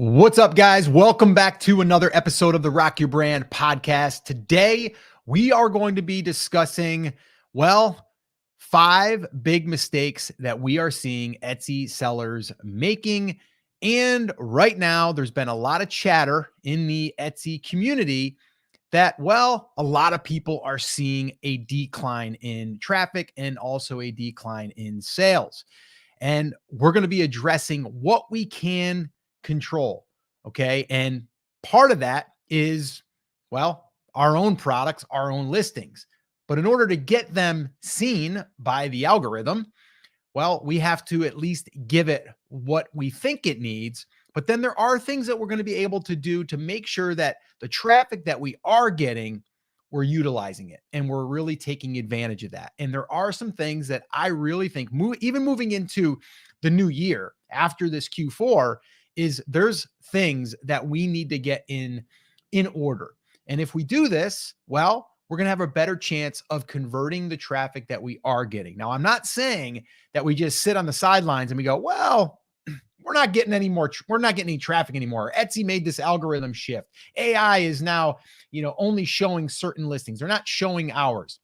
What's up, guys? Welcome back to another episode of the Rock Your Brand podcast. Today, we are going to be discussing, 5 big mistakes that we are seeing Etsy sellers making. And right now, there's been a lot of chatter in the Etsy community that, a lot of people are seeing a decline in traffic and also a decline in sales. And we're going to be addressing what we can control. Okay. And part of that is, our own products, our own listings. But in order to get them seen by the algorithm, we have to at least give it what we think it needs. But then there are things that we're going to be able to do to make sure that the traffic that we are getting, we're utilizing it and we're really taking advantage of that. And there are some things that I really think, even moving into the new year after this Q4, is there's things that we need to get in order. And if we do this, we're going to have a better chance of converting the traffic that we are getting. Now, I'm not saying that we just sit on the sidelines and we go, we're not getting any traffic anymore. Etsy made this algorithm shift. AI is now, only showing certain listings. They're not showing ours.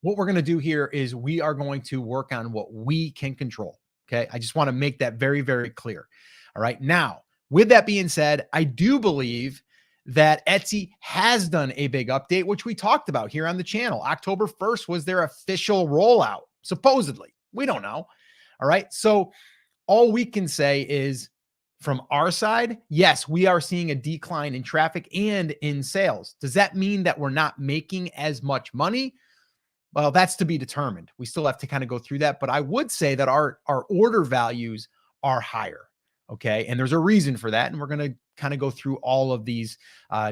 What we're going to do here is we are going to work on what we can control. Okay. I just want to make that very, very clear. All right. Now, with that being said, I do believe that Etsy has done a big update, which we talked about here on the channel. October 1st was their official rollout, supposedly. We don't know. All right. So all we can say is from our side, yes, we are seeing a decline in traffic and in sales. Does that mean that we're not making as much money? Well, that's to be determined. We still have to kind of go through that. But I would say that our order values are higher. Okay. And there's a reason for that. And we're going to kind of go through all of these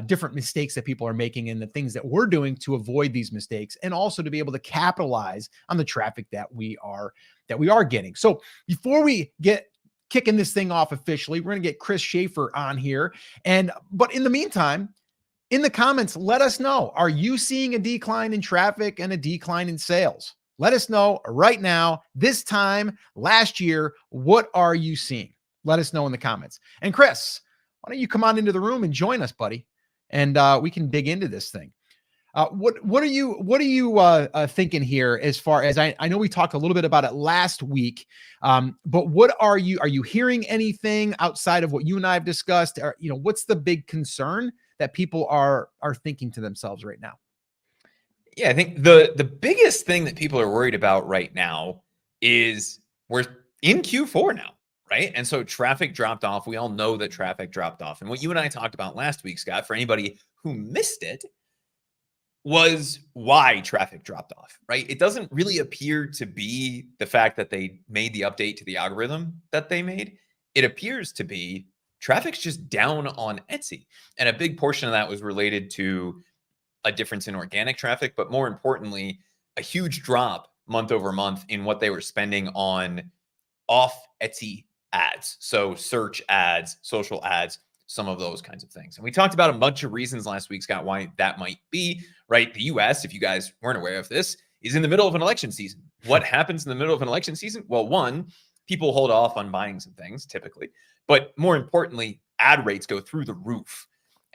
different mistakes that people are making and the things that we're doing to avoid these mistakes, and also to be able to capitalize on the traffic that we are getting. So before we get kicking this thing off officially, we're going to get Chris Schaefer on here. But in the meantime, in the comments, let us know, are you seeing a decline in traffic and a decline in sales? Let us know right now, this time last year, what are you seeing? Let us know in the comments. And Chris, why don't you come on into the room and join us, buddy? And we can dig into this thing. What are you thinking here as far as I know we talked a little bit about it last week, but what are you hearing anything outside of what you and I have discussed? Or, what's the big concern that people are thinking to themselves right now? Yeah, I think the biggest thing that people are worried about right now is we're in Q4 now, right? And so traffic dropped off. We all know that traffic dropped off. And what you and I talked about last week, Scott, for anybody who missed it, was why traffic dropped off, right? It doesn't really appear to be the fact that they made the update to the algorithm that they made. It appears to be traffic's just down on Etsy. And a big portion of that was related to a difference in organic traffic, but more importantly, a huge drop month over month in what they were spending on off Etsy ads. So search ads, social ads, some of those kinds of things. And we talked about a bunch of reasons last week, Scott, why that might be, right? The US, if you guys weren't aware of this, is in the middle of an election season. What happens in the middle of an election season? Well, one, people hold off on buying some things typically, but more importantly, ad rates go through the roof.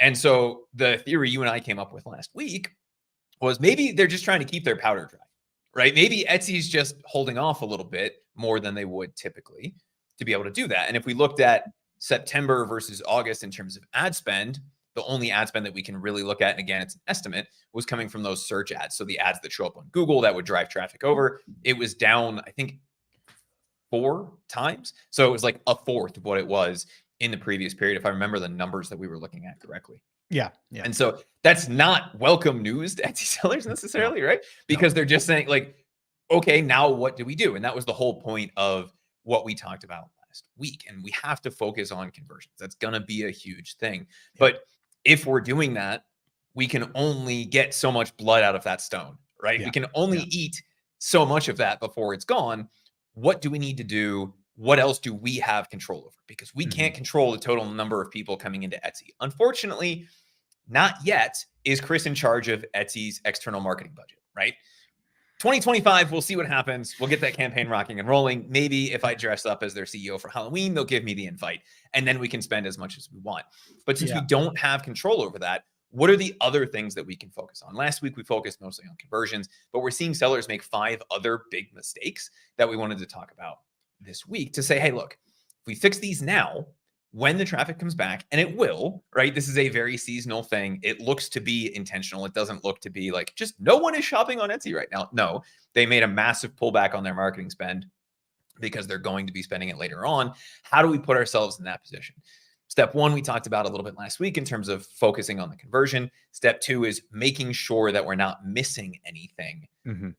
And so the theory you and I came up with last week was maybe they're just trying to keep their powder dry, right? Maybe Etsy's just holding off a little bit more than they would typically to be able to do that. And if we looked at September versus August in terms of ad spend, the only ad spend that we can really look at, and again, it's an estimate, was coming from those search ads. So the ads that show up on Google that would drive traffic over, it was down, I think, 4 times. So it was like a fourth of what it was in the previous period, if I remember the numbers that we were looking at correctly. Yeah. And so that's not welcome news to Etsy sellers necessarily, right? Because they're just saying like, okay, now what do we do? And that was the whole point of what we talked about last week. And we have to focus on conversions. That's going to be a huge thing. But if we're doing that, we can only get so much blood out of that stone, right? We can only eat so much of that before it's gone. What do we need to do? What else do we have control over? Because we can't control the total number of people coming into Etsy. Unfortunately, not yet is Chris in charge of Etsy's external marketing budget, right? 2025, we'll see what happens. We'll get that campaign rocking and rolling. Maybe if I dress up as their CEO for Halloween, they'll give me the invite, and then we can spend as much as we want. But since we don't have control over that, what are the other things that we can focus on? Last week, we focused mostly on conversions, but we're seeing sellers make 5 other big mistakes that we wanted to talk about this week to say, hey, look, if we fix these now, when the traffic comes back, and it will, right? This is a very seasonal thing. It looks to be intentional. It doesn't look to be like just no one is shopping on Etsy right now. No, they made a massive pullback on their marketing spend because they're going to be spending it later on. How do we put ourselves in that position? Step 1, we talked about a little bit last week in terms of focusing on the conversion. Step 2 is making sure that we're not missing anything.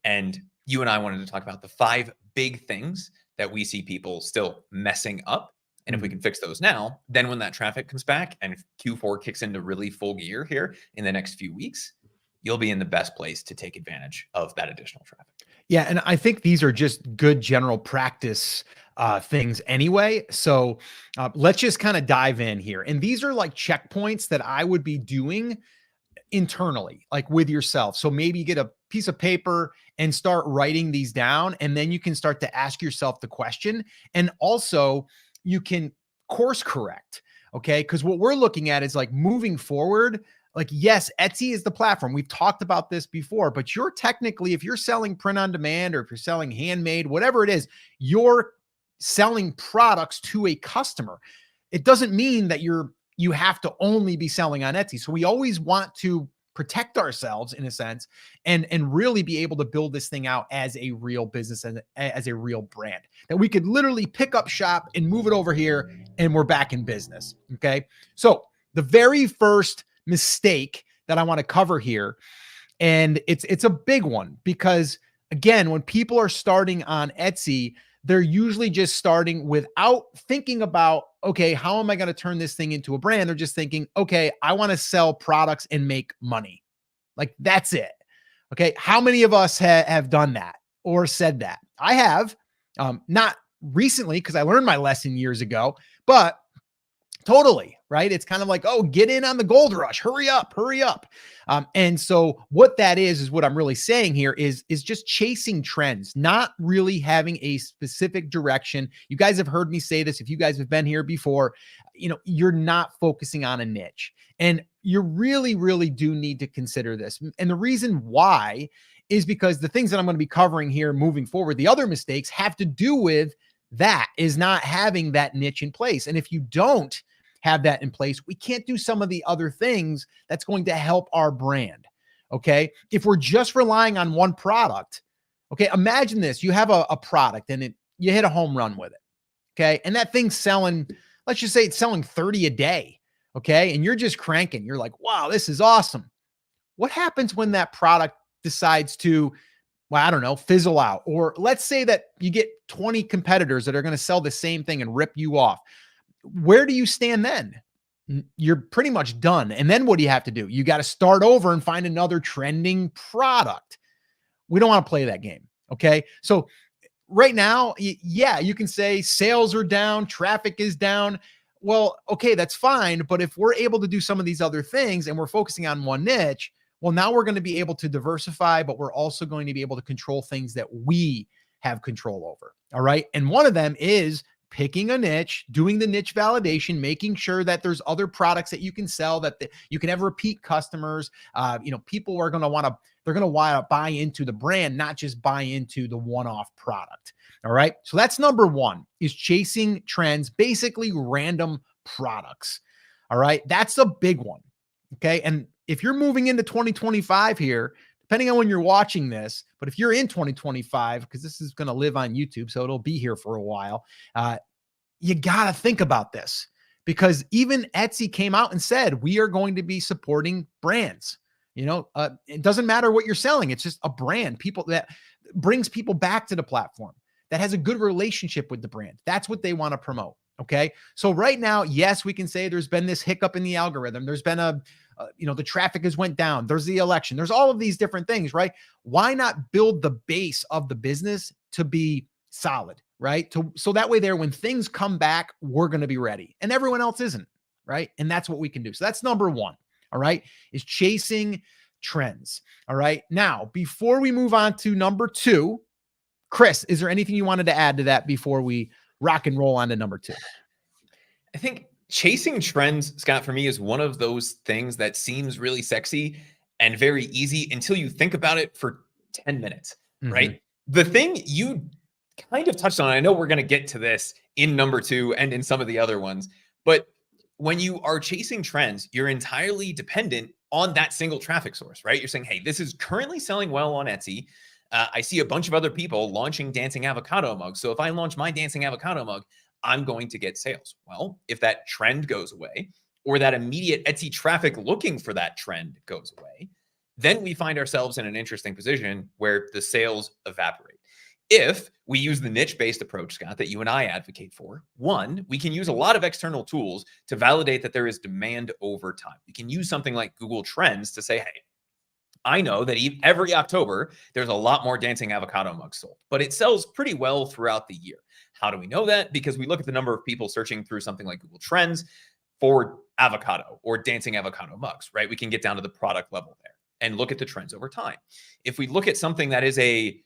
And you and I wanted to talk about the 5 big things that we see people still messing up. And if we can fix those now, then when that traffic comes back and if Q4 kicks into really full gear here in the next few weeks, you'll be in the best place to take advantage of that additional traffic. Yeah. And I think these are just good general practice things anyway. So let's just kind of dive in here. And these are like checkpoints that I would be doing internally, like with yourself. So maybe you get a piece of paper and start writing these down, and then you can start to ask yourself the question. And also you can course correct. Okay. Because what we're looking at is like moving forward. Like, yes, Etsy is the platform. We've talked about this before, but you're technically, if you're selling print on demand or if you're selling handmade, whatever it is, you're selling products to a customer. It doesn't mean that you have to only be selling on Etsy. So we always want to protect ourselves in a sense and really be able to build this thing out as a real business and as a real brand that we could literally pick up shop and move it over here and we're back in business. Okay. So the very first mistake that I want to cover here, and it's a big one because again, when people are starting on Etsy, they're usually just starting without thinking about, okay, how am I going to turn this thing into a brand? They're just thinking, okay, I want to sell products and make money. Like that's it. Okay. How many of us have done that or said that? I have, not recently because I learned my lesson years ago, but totally, right? It's kind of like, oh, get in on the gold rush. Hurry up, hurry up. And so what that is what I'm really saying here is just chasing trends, not really having a specific direction. You guys have heard me say this. If you guys have been here before, you're not focusing on a niche. And you really, really do need to consider this. And the reason why is because the things that I'm going to be covering here moving forward, the other mistakes have to do with that is not having that niche in place. And if you don't have that in place, we can't do some of the other things that's going to help our brand. Okay. If we're just relying on one product, okay, imagine this, you have a product and you hit a home run with it. Okay. And that thing's selling, let's just say it's selling 30 a day. Okay. And you're just cranking. You're like, wow, this is awesome. What happens when that product decides to, well, I don't know, fizzle out? Or let's say that you get 20 competitors that are going to sell the same thing and rip you off. Where do you stand then? You're pretty much done. And then what do you have to do? You got to start over and find another trending product. We don't want to play that game. Okay. So right now, yeah, you can say sales are down, traffic is down. Well, okay, that's fine. But if we're able to do some of these other things and we're focusing on one niche, well, now we're going to be able to diversify, but we're also going to be able to control things that we have control over. All right. And one of them is picking a niche, doing the niche validation, making sure that there's other products that you can sell, that you can have repeat customers. People are going to want to buy into the brand, not just buy into the one-off product. All right. So that's number 1 is chasing trends, basically random products. All right. That's a big one. Okay. And if you're moving into 2025 here, depending on when you're watching this, but if you're in 2025, because this is going to live on YouTube, so it'll be here for a while, you got to think about this because even Etsy came out and said, we are going to be supporting brands. It doesn't matter what you're selling. It's just a brand, people that brings people back to the platform, that has a good relationship with the brand. That's what they want to promote. Okay. So right now, yes, we can say there's been this hiccup in the algorithm. There's been the traffic has went down. There's the election. There's all of these different things, right? Why not build the base of the business to be solid, right? So that way when things come back, we're going to be ready and everyone else isn't, right? And that's what we can do. So that's number 1. All right. Is chasing trends. All right. Now, before we move on to number 2, Chris, is there anything you wanted to add to that before we rock and roll on to number 2? I think chasing trends, Scott, for me is one of those things that seems really sexy and very easy until you think about it for 10 minutes, right? The thing you kind of touched on, I know we're going to get to this in number 2 and in some of the other ones, but when you are chasing trends, you're entirely dependent on that single traffic source, right? You're saying, hey, this is currently selling well on Etsy. I see a bunch of other people launching dancing avocado mugs. So if I launch my dancing avocado mug, I'm going to get sales. Well, if that trend goes away, or that immediate Etsy traffic looking for that trend goes away, then we find ourselves in an interesting position where the sales evaporate. If we use the niche-based approach, Scott, that you and I advocate for, one, we can use a lot of external tools to validate that there is demand over time. We can use something like Google Trends to say, hey, I know that every October, there's a lot more dancing avocado mugs sold, but it sells pretty well throughout the year. How do we know that? Because we look at the number of people searching through something like Google Trends for avocado or dancing avocado mugs, right? We can get down to the product level there and look at the trends over time. If we look at something that is a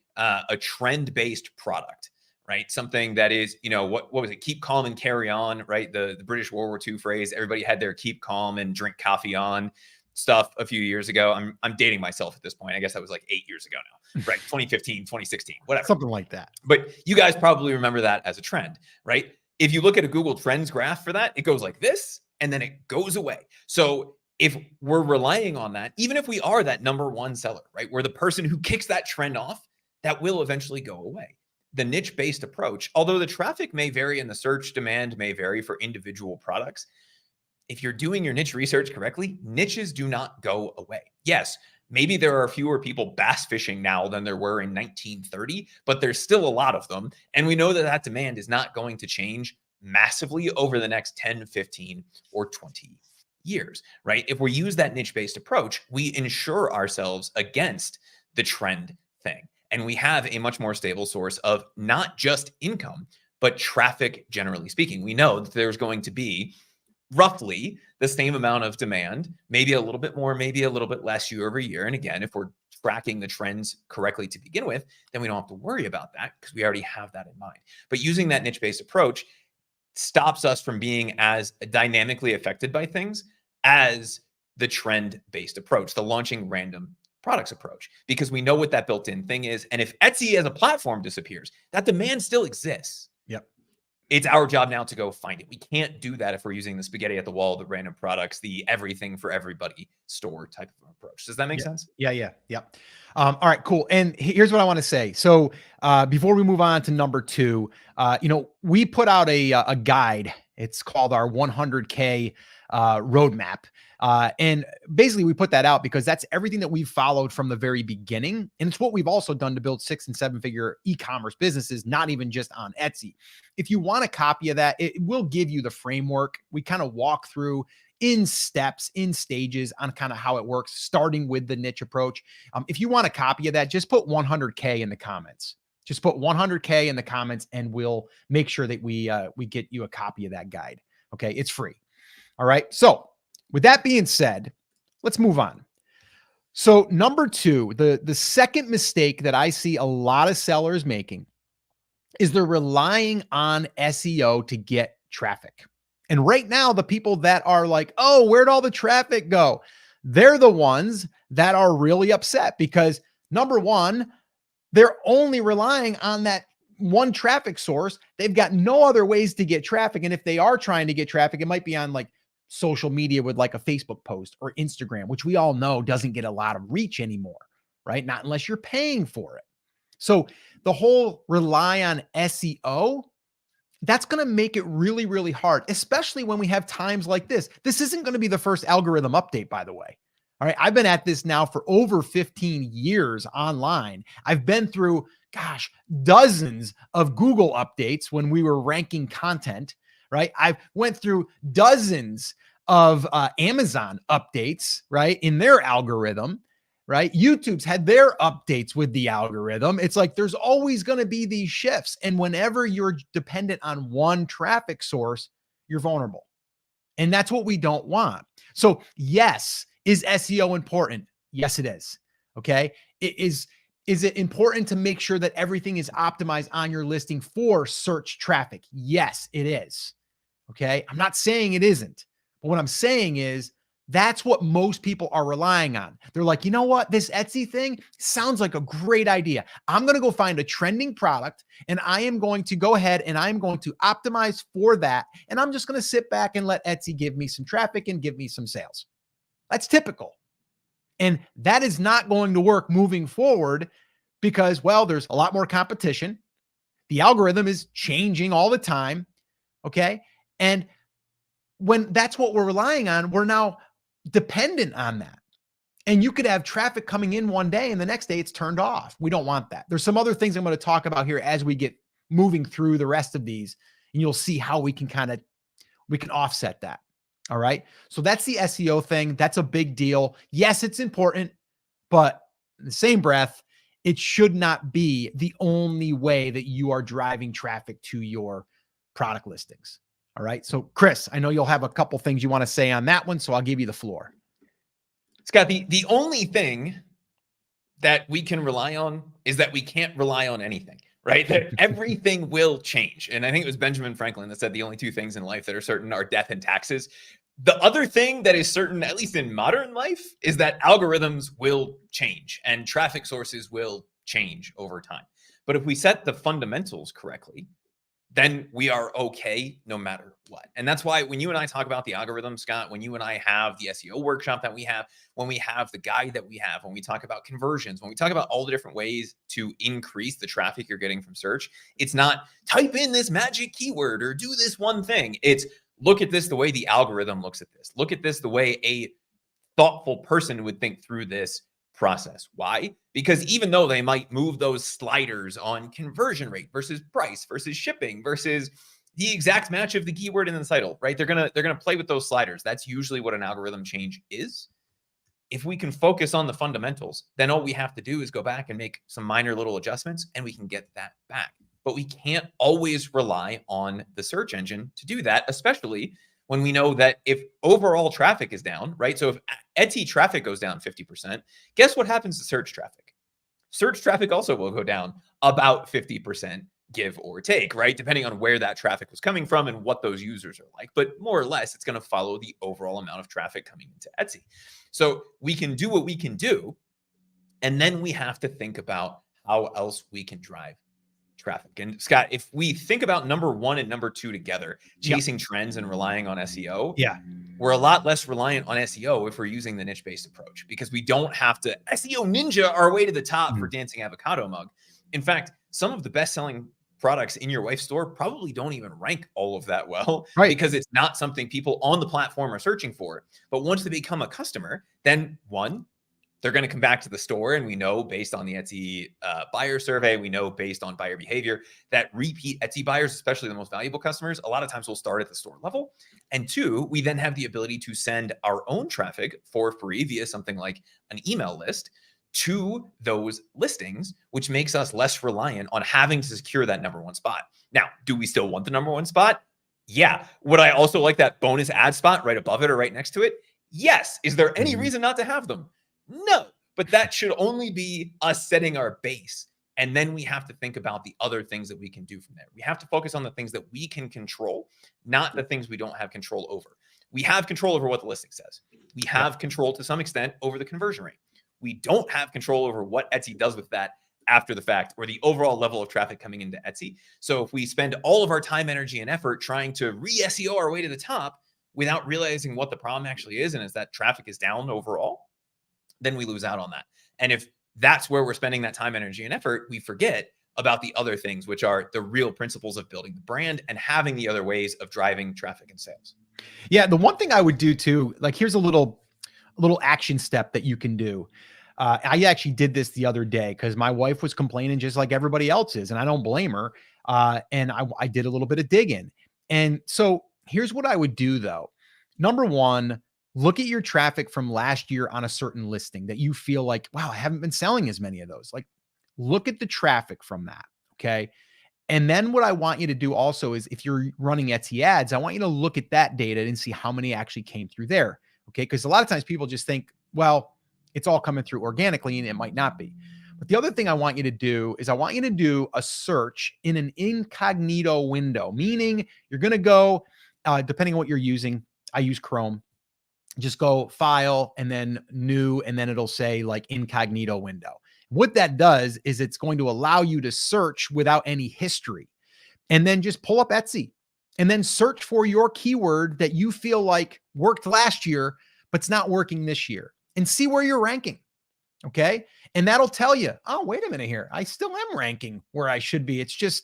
trend-based product, right? Something that is, what was it? Keep calm and carry on, right? The British World War II phrase, everybody had their keep calm and drink coffee on stuff a few years ago. I'm dating myself at this point. I guess that was like 8 years ago now, right? 2015, 2016, whatever. Something like that. But you guys probably remember that as a trend, right? If you look at a Google Trends graph for that, it goes like this, and then it goes away. So if we're relying on that, even if we are that number 1 seller, right? We're the person who kicks that trend off, that will eventually go away. The niche-based approach, although the traffic may vary and the search demand may vary for individual products, if you're doing your niche research correctly, niches do not go away. Yes, maybe there are fewer people bass fishing now than there were in 1930, but there's still a lot of them. And we know that that demand is not going to change massively over the next 10, 15, or 20 years, right? If we use that niche-based approach, we insure ourselves against the trend thing. And we have a much more stable source of not just income, but traffic, generally speaking. We know that there's going to be roughly the same amount of demand, maybe a little bit more, maybe a little bit less year over year. And again, if we're tracking the trends correctly to begin with, then we don't have to worry about that because we already have that in mind. But using that niche-based approach stops us from being as dynamically affected by things as the trend-based approach, the launching random products approach, because we know what that built-in thing is. And if Etsy as a platform disappears, that demand still exists. Yep. It's our job now to go find it. We can't do that if we're using the spaghetti at the wall, the random products, the everything for everybody store type of approach. Does that make sense? Yeah. All right, cool. And here's what I want to say. So before we move on to number 2, we put out a guide. It's called our 100K roadmap. And basically we put that out because that's everything that we've followed from the very beginning. And it's what we've also done to build 6- and 7-figure e-commerce businesses, not even just on Etsy. If you want a copy of that, it will give you the framework. We kind of walk through in steps, in stages on kind of how it works, starting with the niche approach. If you want a copy of that, just put 100K in the comments. Just put 100K in the comments and we'll make sure that we get you a copy of that guide. Okay. It's free. All right. So with that being said, let's move on. So number 2, the second mistake that I see a lot of sellers making is they're relying on SEO to get traffic. And right now, the people that are like, oh, where'd all the traffic go? They're the ones that are really upset because number 1, they're only relying on that one traffic source. They've got no other ways to get traffic. And if they are trying to get traffic, it might be on like social media with like a Facebook post or Instagram, which we all know doesn't get a lot of reach anymore, right? Not unless you're paying for it. So the whole rely on SEO, that's going to make it really, really hard, especially when we have times like this. This isn't going to be the first algorithm update, by the way. All right. I've been at this now for over 15 years online. I've been through, dozens of Google updates when we were ranking content, right? I've went through dozens of Amazon updates, right? In their algorithm, right? YouTube's had their updates with the algorithm. It's like, there's always going to be these shifts. And whenever you're dependent on one traffic source, you're vulnerable. And that's what we don't want. So yes, is SEO important? Yes, it is. Okay. Is it important to make sure that everything is optimized on your listing for search traffic? Yes, it is. Okay. I'm not saying it isn't, but what I'm saying is that's what most people are relying on. They're like, you know what? This Etsy thing sounds like a great idea. I'm going to go find a trending product and I am going to go ahead and I'm going to optimize for that. And I'm just going to sit back and let Etsy give me some traffic and give me some sales. That's typical. And that is not going to work moving forward because, well, there's a lot more competition. The algorithm is changing all the time. Okay. And when that's what we're relying on, we're now dependent on that. And you could have traffic coming in one day and the next day it's turned off. We don't want that. There's some other things I'm going to talk about here as we get moving through the rest of these, and you'll see how we can offset that. All right. So that's the SEO thing. That's a big deal. Yes, it's important, but in the same breath, it should not be the only way that you are driving traffic to your product listings. All right. So Chris, I know you'll have a couple things you want to say on that one, so I'll give you the floor. Scott, the only thing that we can rely on is that we can't rely on anything, right? That everything will change. And I think it was Benjamin Franklin that said the only two things in life that are certain are death and taxes. The other thing that is certain, at least in modern life, is that algorithms will change and traffic sources will change over time. But if we set the fundamentals correctly, then we are okay no matter what. And that's why when you and I talk about the algorithm, Scott, when you and I have the SEO workshop that we have, when we have the guide that we have, when we talk about conversions, when we talk about all the different ways to increase the traffic you're getting from search, it's not type in this magic keyword or do this one thing. It's look at this the way the algorithm looks at this. Look at this the way a thoughtful person would think through this process. Why? Because even though they might move those sliders on conversion rate versus price versus shipping versus the exact match of the keyword in the title, right? They're gonna play with those sliders. That's usually what an algorithm change is. If we can focus on the fundamentals, then all we have to do is go back and make some minor little adjustments and we can get that back. But we can't always rely on the search engine to do that, especially when we know that if overall traffic is down, right? So if Etsy traffic goes down 50%, guess what happens to search traffic? Search traffic also will go down about 50%, give or take, right? Depending on where that traffic was coming from and what those users are like. But more or less, it's going to follow the overall amount of traffic coming into Etsy. So we can do what we can do. And then we have to think about how else we can drive traffic. And Scott, if we think about number one and number two together, chasing trends and relying on SEO, we're a lot less reliant on SEO if we're using the niche-based approach, because we don't have to SEO ninja our way to the top for Dancing Avocado Mug. In fact, some of the best-selling products in your wife's store probably don't even rank all of that well, because it's not something people on the platform are searching for. But once they become a customer, then one, they're going to come back to the store. And we know based on the Etsy buyer survey, we know based on buyer behavior that repeat Etsy buyers, especially the most valuable customers, a lot of times will start at the store level. And two, we then have the ability to send our own traffic for free via something like an email list to those listings, which makes us less reliant on having to secure that number one spot. Now, do we still want the number one spot? Yeah. Would I also like that bonus ad spot right above it or right next to it? Yes. Is there any reason not to have them? No, but that should only be us setting our base. And then we have to think about the other things that we can do from there. We have to focus on the things that we can control, not the things we don't have control over. We have control over what the listing says. We have control to some extent over the conversion rate. We don't have control over what Etsy does with that after the fact, or the overall level of traffic coming into Etsy. So if we spend all of our time, energy, and effort trying to re-SEO our way to the top without realizing what the problem actually is, and is that traffic is down overall, then we lose out on that. And if that's where we're spending that time, energy, and effort, we forget about the other things, which are the real principles of building the brand and having the other ways of driving traffic and sales. Yeah. The one thing I would do too, like here's a little action step that you can do. I actually did this the other day because my wife was complaining just like everybody else is, and I don't blame her. And I did a little bit of digging. And so here's what I would do though. Number one, look at your traffic from last year on a certain listing that you feel like, wow, I haven't been selling as many of those. Like, look at the traffic from that. Okay. And then what I want you to do also is if you're running Etsy ads, I want you to look at that data and see how many actually came through there. Okay. Because a lot of times people just think, well, it's all coming through organically, and it might not be. But the other thing I want you to do is I want you to do a search in an incognito window, meaning you're going to go, depending on what you're using. I use Chrome. Just go file and then new, and then it'll say like incognito window. What that does is it's going to allow you to search without any history, and then just pull up Etsy and then search for your keyword that you feel like worked last year, but it's not working this year, and see where you're ranking. Okay. And that'll tell you, oh, wait a minute here. I still am ranking where I should be. It's just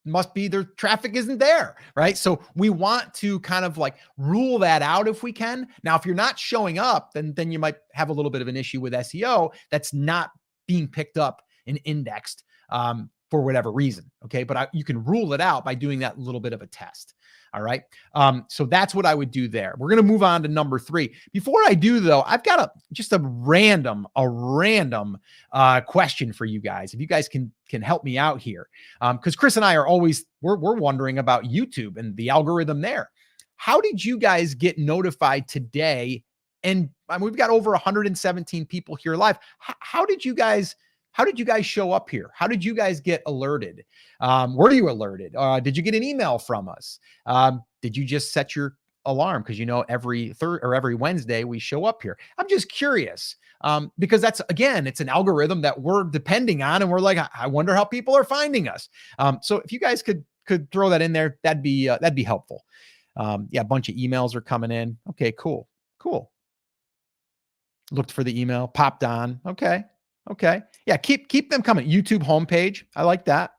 must be their traffic isn't there, right? So we want to kind of like rule that out if we can. Now, if you're not showing up, then you might have a little bit of an issue with SEO that's not being picked up and indexed for whatever reason. Okay, but you can rule it out by doing that little bit of a test. All right. So that's what I would do there. We're going to move on to number 3. Before I do, though, I've got just a random question for you guys. If you guys can help me out here, because Chris and I are always we're wondering about YouTube and the algorithm there. How did you guys get notified today? And we've got over 117 people here live. How did you guys show up here? How did you guys get alerted? Were you alerted? Did you get an email from us? Did you just set your alarm? Because every every Wednesday we show up here. I'm just curious because it's an algorithm that we're depending on, and we're like, I wonder how people are finding us. So if you guys could throw that in there, that'd be helpful. A bunch of emails are coming in. Okay, cool. Looked for the email, popped on. Okay. Yeah, keep them coming. YouTube homepage. I like that.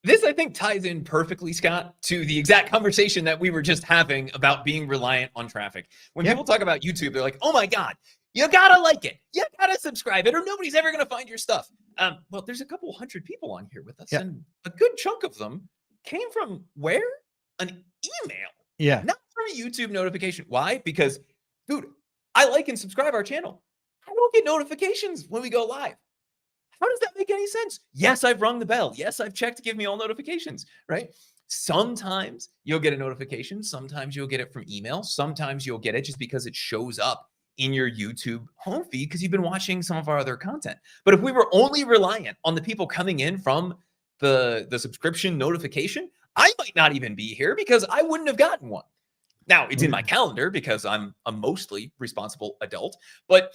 This, I think, ties in perfectly, Scott, to the exact conversation that we were just having about being reliant on traffic. When people talk about YouTube, they're like, oh my God, you gotta like it. You gotta subscribe it, or nobody's ever gonna find your stuff. Well, there's a couple hundred people on here with us, and a good chunk of them came from where? An email. Yeah. Not from a YouTube notification. Why? Because, dude, I like and subscribe our channel. I don't get notifications when we go live. How does that make any sense? Yes, I've rung the bell. Yes, I've checked to give me all notifications, right? Sometimes you'll get a notification. Sometimes you'll get it from email. Sometimes you'll get it just because it shows up in your YouTube home feed because you've been watching some of our other content. But if we were only reliant on the people coming in from the subscription notification, I might not even be here because I wouldn't have gotten one. Now, it's in my calendar because I'm a mostly responsible adult, but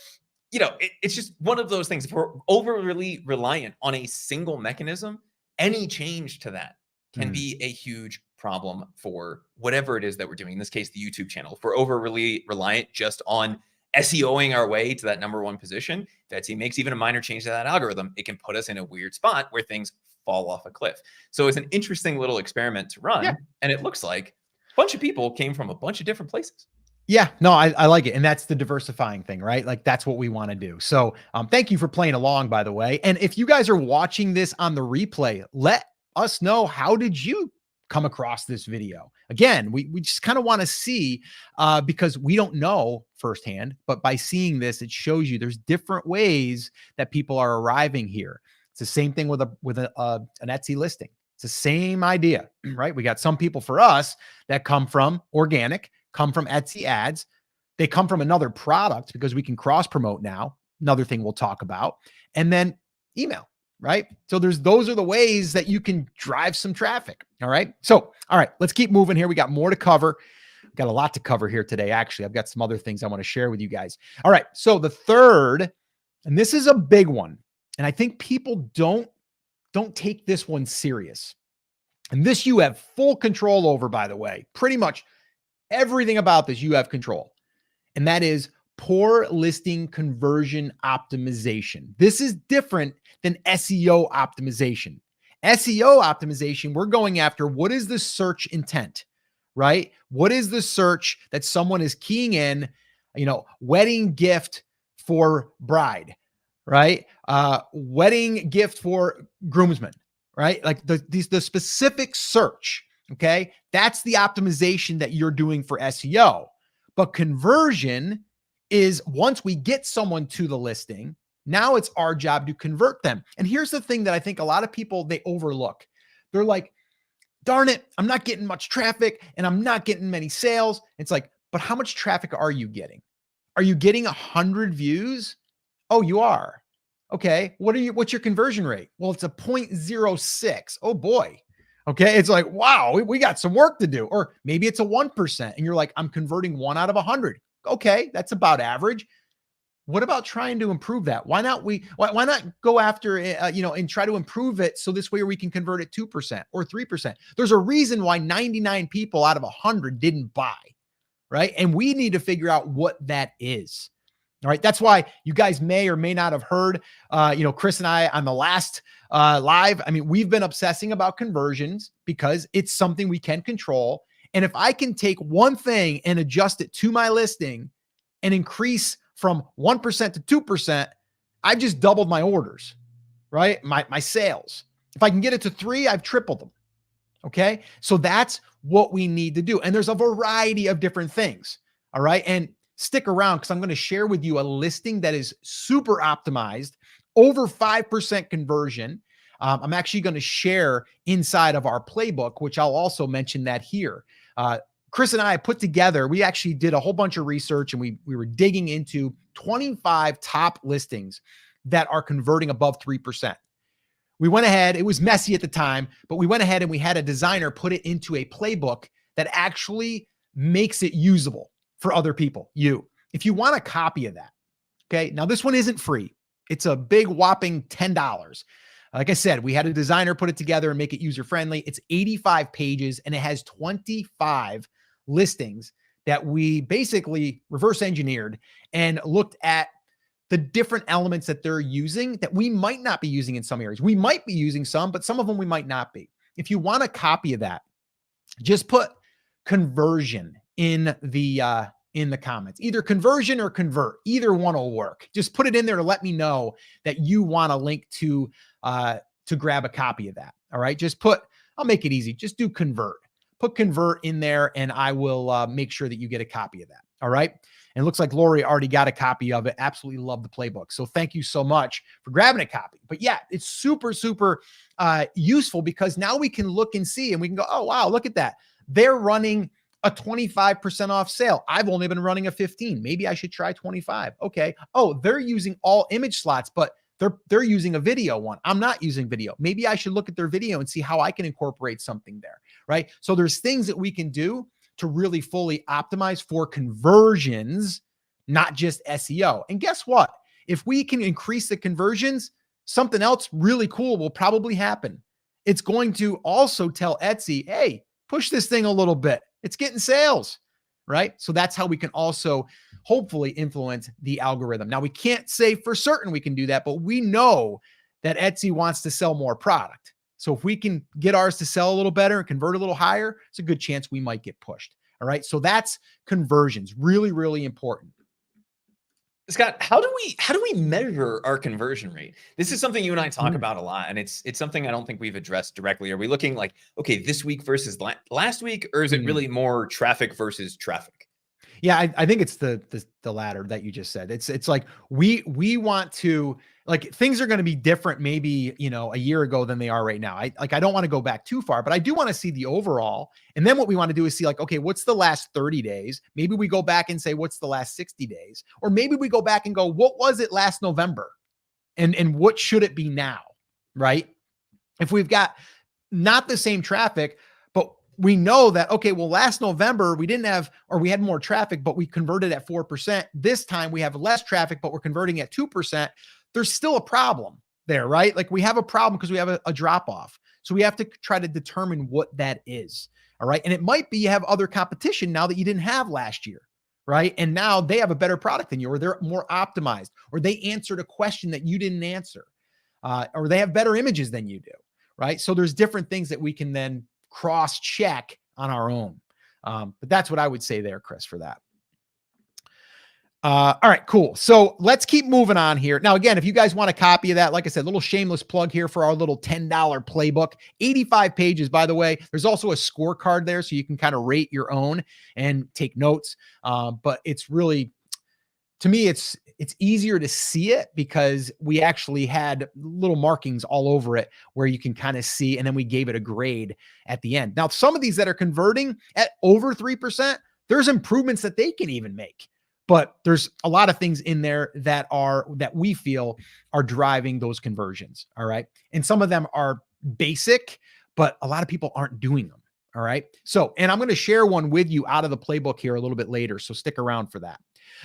it's just one of those things. If we're overly reliant on a single mechanism, any change to that can be a huge problem for whatever it is that we're doing. In this case, the YouTube channel. If we're overly reliant just on SEOing our way to that number 1 position, if Etsy makes even a minor change to that algorithm, it can put us in a weird spot where things fall off a cliff. So it's an interesting little experiment to run. And it looks like a bunch of people came from a bunch of different places. Yeah, no, I like it. And that's the diversifying thing, right? Like that's what we want to do. So thank you for playing along, by the way. And if you guys are watching this on the replay, let us know, how did you come across this video? Again, we just kind of want to see because we don't know firsthand, but by seeing this, it shows you there's different ways that people are arriving here. It's the same thing with an Etsy listing. It's the same idea, right? We got some people for us that come from organic, come from Etsy ads. They come from another product because we can cross promote now. Another thing we'll talk about. And then email, right? So those are the ways that you can drive some traffic. All right. So, all right, let's keep moving here. We got more to cover. We've got a lot to cover here today. Actually, I've got some other things I want to share with you guys. All right. So the third, and this is a big one, and I think people don't take this one serious. And this you have full control over, by the way. Pretty much everything about this you have control. And that is poor listing conversion optimization. This is different than SEO optimization. SEO optimization, we're going after what is the search intent, right? What is the search that someone is keying in, wedding gift for bride, right? Wedding gift for groomsmen, right? Like the specific search. Okay. That's the optimization that you're doing for SEO. But conversion is once we get someone to the listing, now it's our job to convert them. And here's the thing that I think a lot of people, they overlook. They're like, darn it, I'm not getting much traffic and I'm not getting many sales. It's like, but how much traffic are you getting? Are you getting 100 views? Oh, you are. Okay. What's your conversion rate? Well, it's a 0.06. Oh boy. Okay. It's like, wow, we got some work to do. Or maybe it's a 1% and you're like, I'm converting 1 out of 100. Okay. That's about average. What about trying to improve that? Why not go after, and try to improve it so this way we can convert it 2% or 3%. There's a reason why 99 people out of 100 didn't buy, right? And we need to figure out what that is. All right. That's why you guys may or may not have heard, Chris and I on the last live. I mean, we've been obsessing about conversions because it's something we can control. And if I can take one thing and adjust it to my listing and increase from 1% to 2%, I've just doubled my orders, right? My sales. If I can get it to 3, I've tripled them. Okay. So that's what we need to do. And there's a variety of different things. All right. And stick around because I'm going to share with you a listing that is super optimized, over 5% conversion. I'm actually going to share inside of our playbook, which I'll also mention that here. Chris and I put together, we actually did a whole bunch of research and we were digging into 25 top listings that are converting above 3%. We went ahead, it was messy at the time, but we went ahead and we had a designer put it into a playbook that actually makes it usable for other people. If you want a copy of that, okay, now this one isn't free. It's a big whopping $10. Like I said, we had a designer put it together and make it user-friendly. It's 85 pages and it has 25 listings that we basically reverse engineered and looked at the different elements that they're using that we might not be using in some areas. We might be using some, but some of them we might not be. If you want a copy of that, just put conversion in the comments, either conversion or convert, either one will work. Just put it in there to let me know that you want a link to grab a copy of that. All right. I'll make it easy. Just do convert, put convert in there and I will make sure that you get a copy of that. All right. And it looks like Lori already got a copy of it. Absolutely love the playbook. So thank you so much for grabbing a copy. But yeah, it's super, super useful because now we can look and see and we can go, oh, wow, look at that. They're running a 25% off sale. I've only been running a 15. Maybe I should try 25. Okay. Oh, they're using all image slots, but they're using a video one. I'm not using video. Maybe I should look at their video and see how I can incorporate something there, right? So there's things that we can do to really fully optimize for conversions, not just SEO. And guess what? If we can increase the conversions, something else really cool will probably happen. It's going to also tell Etsy, hey, push this thing a little bit. It's getting sales, right? So that's how we can also hopefully influence the algorithm. Now, we can't say for certain we can do that, but we know that Etsy wants to sell more product. So if we can get ours to sell a little better and convert a little higher, it's a good chance we might get pushed. All right. So that's conversions. Really, really important. Scott, how do we measure our conversion rate? This is something you and I talk about a lot, and it's something I don't think we've addressed directly. Are we looking like, okay, this week versus last week, or is it really more traffic versus traffic? Yeah, I think it's the latter that you just said. It's like we want to, like, things are going to be different maybe, a year ago than they are right now. I don't want to go back too far, but I do want to see the overall. And then what we want to do is see like, okay, what's the last 30 days? Maybe we go back and say, what's the last 60 days? Or maybe we go back and go, what was it last November? And what should it be now? Right? If we've got not the same traffic, but we know that, okay, well, last November we didn't have, or we had more traffic, but we converted at 4%. This time we have less traffic, but we're converting at 2%. There's still a problem there, right? Like we have a problem because we have a drop off. So we have to try to determine what that is. All right. And it might be you have other competition now that you didn't have last year, right? And now they have a better product than you, or they're more optimized, or they answered a question that you didn't answer, or they have better images than you do, right? So there's different things that we can then cross-check on our own. But that's what I would say there, Chris, for that. All right, cool. So let's keep moving on here. Now, again, if you guys want a copy of that, like I said, little shameless plug here for our little $10 playbook, 85 pages, by the way. There's also a scorecard there so you can kind of rate your own and take notes. But it's really, to me, it's easier to see it because we actually had little markings all over it where you can kind of see, and then we gave it a grade at the end. Now, some of these that are converting at over 3%, there's improvements that they can even make. but there's a lot of things in there that we feel are driving those conversions. All right. And some of them are basic, but a lot of people aren't doing them. All right. So, and I'm going to share one with you out of the playbook here a little bit later. So stick around for that.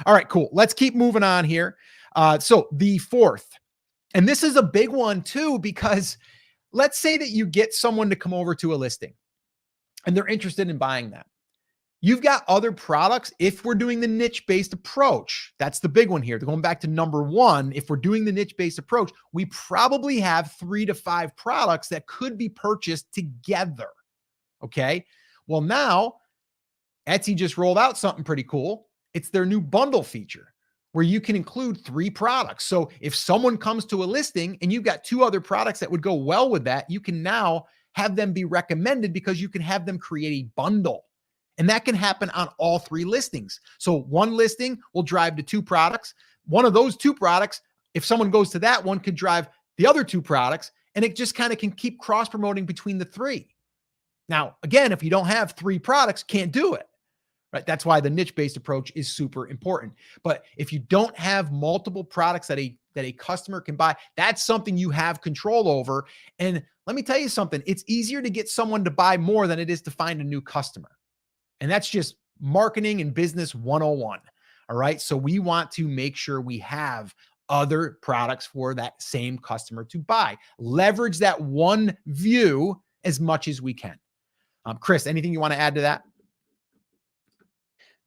All right, cool. Let's keep moving on here. So the fourth, and this is a big one too, because let's say that you get someone to come over to a listing and they're interested in buying that. You've got other products. If we're doing the niche-based approach, that's the big one here. Going back to number one, if we're doing the niche-based approach, we probably have 3 to 5 products that could be purchased together. Okay. Well, now Etsy just rolled out something pretty cool. It's their new bundle feature where you can include 3 products. So if someone comes to a listing and you've got 2 other products that would go well with that, you can now have them be recommended because you can have them create a bundle. And that can happen on all 3 listings. So one listing will drive to 2 products. One of those 2 products, if someone goes to that one, could drive the other 2 products. And it just kind of can keep cross promoting between the 3. Now, again, if you don't have 3 products, can't do it. Right? That's why the niche-based approach is super important. But if you don't have multiple products that a customer can buy, that's something you have control over. And let me tell you something, it's easier to get someone to buy more than it is to find a new customer. And that's just marketing and business 101. All right. So we want to make sure we have other products for that same customer to buy. Leverage that one view as much as we can. Chris, anything you want to add to that?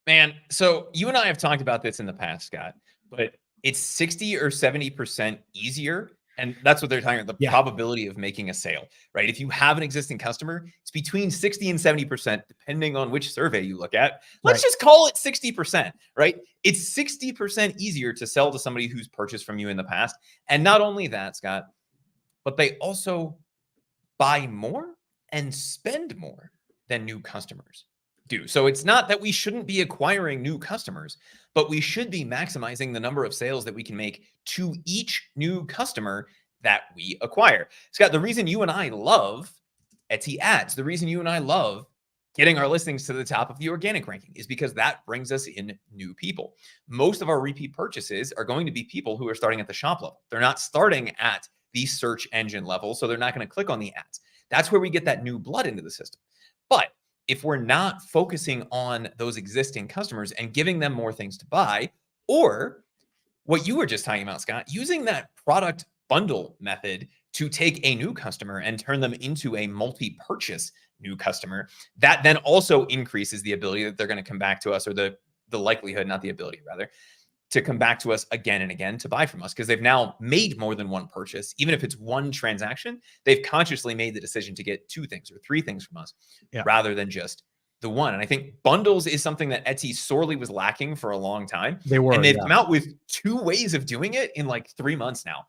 Man, so you and I have talked about this in the past, Scott, but it's 60 or 70% easier. And that's what they're talking about, the probability of making a sale, right? If you have an existing customer, it's between 60 and 70%, depending on which survey you look at. Let's just call it 60%, right? It's 60% easier to sell to somebody who's purchased from you in the past. And not only that, Scott, but they also buy more and spend more than new customers do. So it's not that we shouldn't be acquiring new customers, but we should be maximizing the number of sales that we can make to each new customer that we acquire. Scott, the reason you and I love Etsy ads, the reason you and I love getting our listings to the top of the organic ranking is because that brings us in new people. Most of our repeat purchases are going to be people who are starting at the shop level. They're not starting at the search engine level, so they're not going to click on the ads. That's where we get that new blood into the system. But if we're not focusing on those existing customers and giving them more things to buy, or what you were just talking about, Scott, using that product bundle method to take a new customer and turn them into a multi-purchase new customer, that then also increases the ability that they're going to come back to us, or the likelihood, not the ability, rather, to come back to us again and again to buy from us, because they've now made more than one purchase. Even if it's one transaction, they've consciously made the decision to get 2 things or 3 things from us rather than just the one. And I think bundles is something that Etsy sorely was lacking for a long time. And they've come out with 2 ways of doing it in like 3 months now.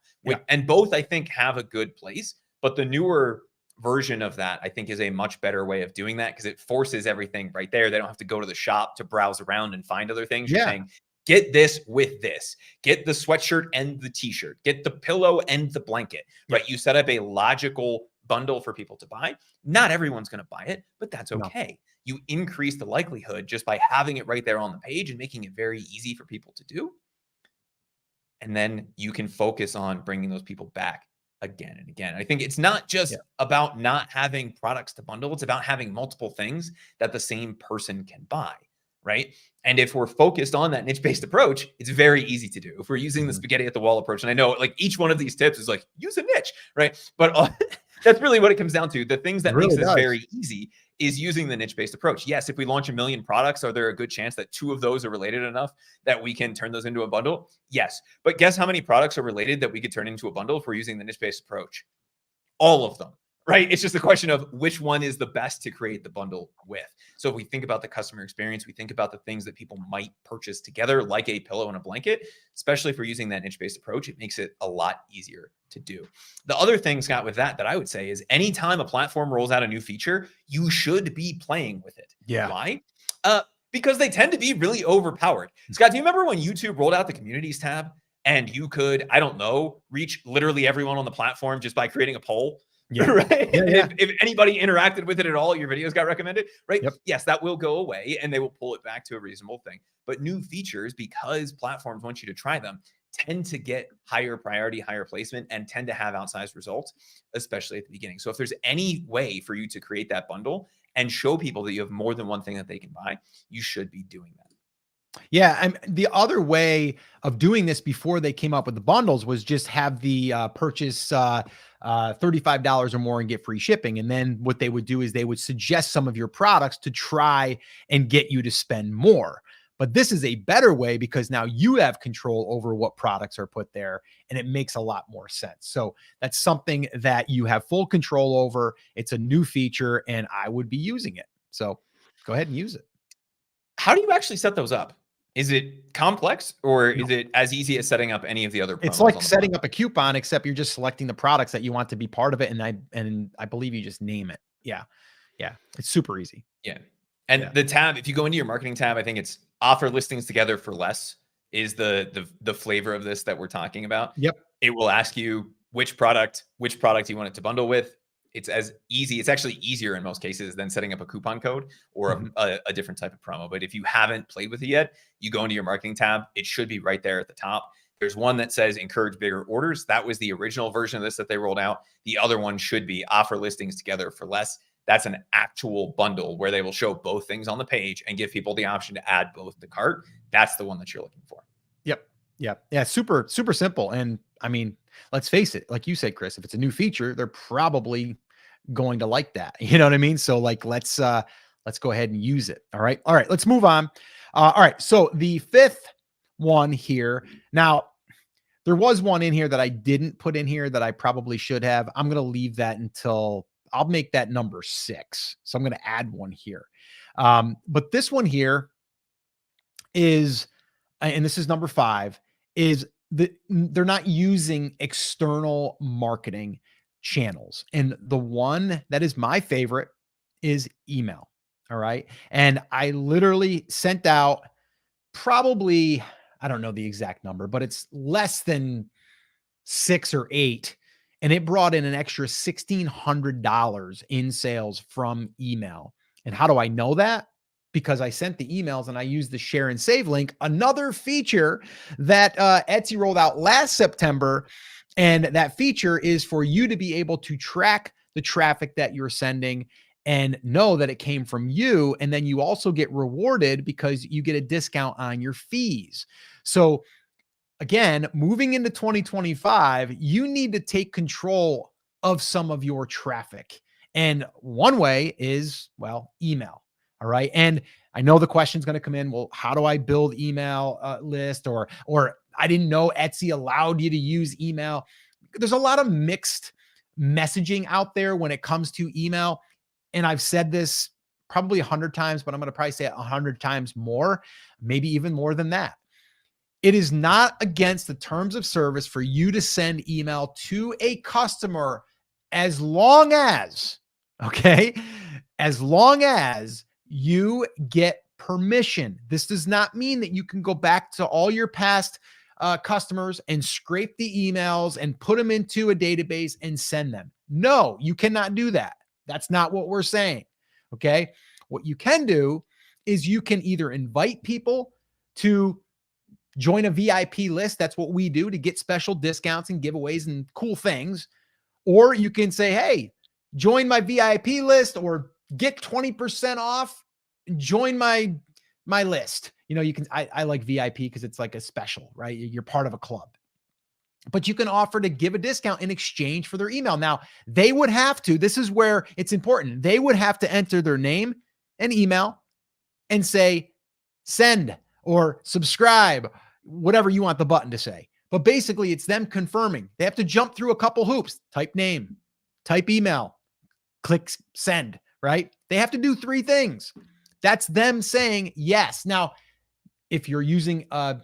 And both, I think, have a good place. But the newer version of that, I think, is a much better way of doing that, because it forces everything right there. They don't have to go to the shop to browse around and find other things. You're saying, get this with this, get the sweatshirt and the t-shirt, get the pillow and the blanket, right? You set up a logical bundle for people to buy. Not everyone's going to buy it, but that's okay. You increase the likelihood just by having it right there on the page and making it very easy for people to do. And then you can focus on bringing those people back again and again. I think it's not just about not having products to bundle. It's about having multiple things that the same person can buy. Right. And if we're focused on that niche-based approach, it's very easy to do. If we're using the spaghetti at the wall approach, and I know like each one of these tips is like, use a niche, right? But that's really what it comes down to. The things that makes this very easy is using the niche-based approach. Yes, if we launch 1 million products, are there a good chance that 2 of those are related enough that we can turn those into a bundle? Yes. But guess how many products are related that we could turn into a bundle if we're using the niche-based approach? All of them. Right? It's just a question of which one is the best to create the bundle with. So if we think about the customer experience, we think about the things that people might purchase together, like a pillow and a blanket, especially if we're using that niche-based approach, it makes it a lot easier to do. The other thing, Scott, with that I would say is anytime a platform rolls out a new feature, you should be playing with it. Why? Because they tend to be really overpowered. Scott, do you remember when YouTube rolled out the communities tab and you could, I don't know, reach literally everyone on the platform just by creating a poll? Yeah. right? Yeah. And Yeah. if anybody interacted with it at all, your videos got recommended, right? Yep. Yes, that will go away and they will pull it back to a reasonable thing. But new features, because platforms want you to try them, tend to get higher priority, higher placement, and tend to have outsized results, especially at the beginning. So if there's any way for you to create that bundle and show people that you have more than one thing that they can buy, you should be doing that. Yeah, the other way of doing this before they came up with the bundles was just have the purchase $35 or more and get free shipping. And then what they would do is they would suggest some of your products to try and get you to spend more. But this is a better way because now you have control over what products are put there and it makes a lot more sense. So that's something that you have full control over. It's a new feature and I would be using it. So go ahead and use it. How do you actually set those up? Is it complex or is it as easy as setting up any of the other promos? It's like setting up a coupon, except you're just selecting the products that you want to be part of it. And I believe you just name it. Yeah. Yeah. It's super easy. Yeah. And the tab, if you go into your marketing tab, I think it's offer listings together for less is the flavor of this that we're talking about. Yep. It will ask you which product you want it to bundle with. It's as easy. It's actually easier in most cases than setting up a coupon code or a different type of promo. But if you haven't played with it yet, you go into your marketing tab. It should be right there at the top. There's one that says encourage bigger orders. That was the original version of this that they rolled out. The other one should be offer listings together for less. That's an actual bundle where they will show both things on the page and give people the option to add both to cart. That's the one that you're looking for. Yep. Yep. Yeah. Super, super simple. And I mean, let's face it, like you said, Chris, if it's a new feature, they're probably going to like that. You know what I mean? So like, let's go ahead and use it. All right. All right. Let's move on. All right. So the fifth one here. Now, there was one in here that I didn't put in here that I probably should have. I'm going to leave that until I'll make that number 6. So I'm going to add one here. But this one here is, and this is number 5, is that they're not using external marketing channels. And the one that is my favorite is email. All right. And I literally sent out probably, I don't know the exact number, but it's less than 6 or 8. And it brought in an extra $1,600 in sales from email. And how do I know that? Because I sent the emails and I used the share and save link, another feature that Etsy rolled out last September. And that feature is for you to be able to track the traffic that you're sending and know that it came from you. And then you also get rewarded because you get a discount on your fees. So again, moving into 2025, you need to take control of some of your traffic. And one way is, well, email. All right. And I know the question's going to come in. Well, how do I build email list? Or I didn't know Etsy allowed you to use email. There's a lot of mixed messaging out there when it comes to email. And I've said this probably 100 times, but I'm going to probably say it 100 times more, maybe even more than that. It is not against the terms of service for you to send email to a customer as long as, okay, as long as you get permission. This does not mean that you can go back to all your past customers and scrape the emails and put them into a database and send them. No, you cannot do that. That's not what we're saying. Okay. What you can do is you can either invite people to join a VIP list. That's what we do to get special discounts and giveaways and cool things. Or you can say, hey, join my VIP list or get 20% off. Join my list. You know, you can, I like VIP because it's like a special, right? You're part of a club. But you can offer to give a discount in exchange for their email. Now, they would have to, this is where it's important. They would have to enter their name and email and say, send or subscribe, whatever you want the button to say. But basically, it's them confirming. They have to jump through a couple hoops, type name, type email, click send, right? They have to do 3 things. That's them saying yes. Now, if you're using an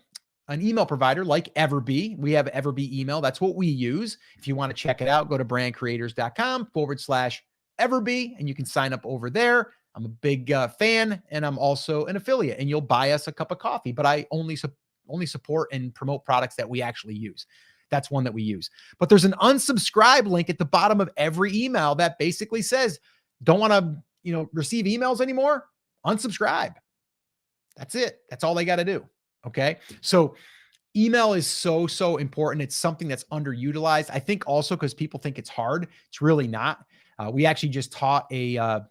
email provider like Everbee, we have Everbee email. That's what we use. If you want to check it out, go to brandcreators.com/Everbee, and you can sign up over there. I'm a big fan, and I'm also an affiliate, and you'll buy us a cup of coffee, but I only support and promote products that we actually use. That's one that we use. But there's an unsubscribe link at the bottom of every email that basically says, don't want to, receive emails anymore? Unsubscribe. That's it. That's all they got to do. Okay. So email is so, so important. It's something that's underutilized. I think also because people think it's hard. It's really not. We actually just taught a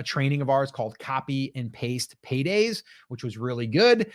training of ours called Copy and Paste Paydays, which was really good.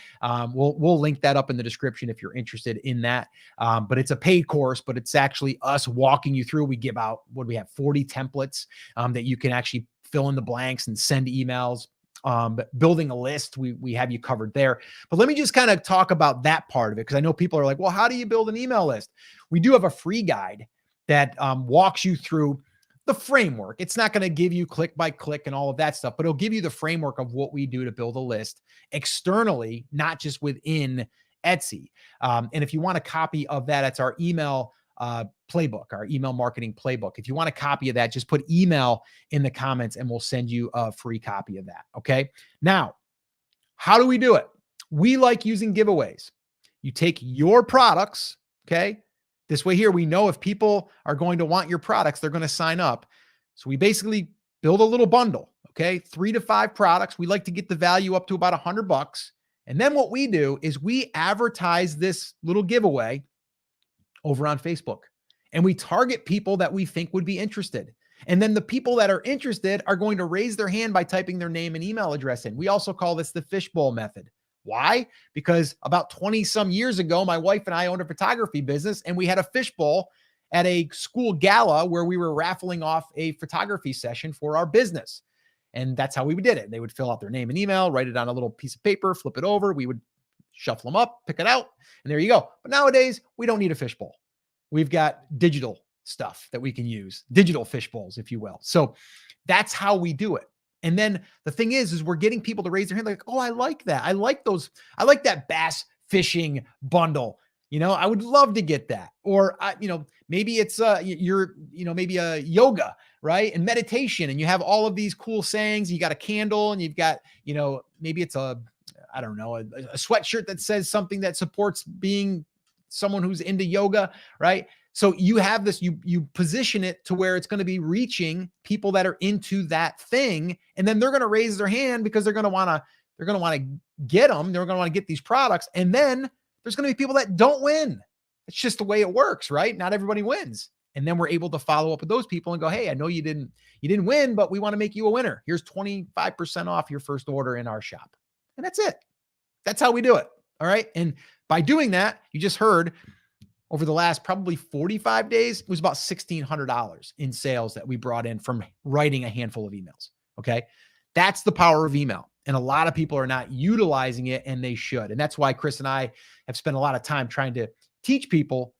We'll link that up in the description if you're interested in that. But it's a paid course, but it's actually us walking you through. We give out, 40 templates that you can actually fill in the blanks and send emails. But building a list, we have you covered there. But let me just kind of talk about that part of it, because I know people are like, well, how do you build an email list? We do have a free guide that walks you through the framework. It's not going to give you click by click and all of that stuff, but it'll give you the framework of what we do to build a list externally, not just within Etsy. And if you want a copy of that, it's our email playbook, our email marketing playbook. If you want a copy of that, just put email in the comments and we'll send you a free copy of that. Okay. Now, how do we do it? We like using giveaways. You take your products. Okay. This way here, we know if people are going to want your products, they're going to sign up. So we basically build a little bundle. Okay. 3 to 5 products. We like to get the value up to about $100. And then what we do is we advertise this little giveaway over on Facebook, and we target people that we think would be interested. And then the people that are interested are going to raise their hand by typing their name and email address in. We also call this the fishbowl method. Why? Because about 20 some years ago, my wife and I owned a photography business, and we had a fishbowl at a school gala where we were raffling off a photography session for our business. And that's how we did it. They would fill out their name and email, write it on a little piece of paper, flip it over. We would shuffle them up, pick it out, and there you go. But nowadays, we don't need a fishbowl. We've got digital stuff that we can use, digital fishbowls, if you will. So that's how we do it. And then the thing is we're getting people to raise their hand like, oh, I like that. I like those. I like that bass fishing bundle. I would love to get that. Or, maybe it's maybe a yoga, right? And meditation. And you have all of these cool sayings. You got a candle and you've got, maybe it's a sweatshirt that says something that supports being someone who's into yoga, right? So you have this, you position it to where it's going to be reaching people that are into that thing. And then they're going to raise their hand because they're going to want to get them. They're going to want to get these products. And then there's going to be people that don't win. It's just the way it works, right? Not everybody wins. And then we're able to follow up with those people and go, hey, I know you didn't win, but we want to make you a winner. Here's 25% off your first order in our shop. And that's it. That's how we do it. All right. And by doing that, you just heard over the last probably 45 days, it was about $1,600 in sales that we brought in from writing a handful of emails. Okay. That's the power of email. And a lot of people are not utilizing it, and they should. And that's why Chris and I have spent a lot of time trying to teach people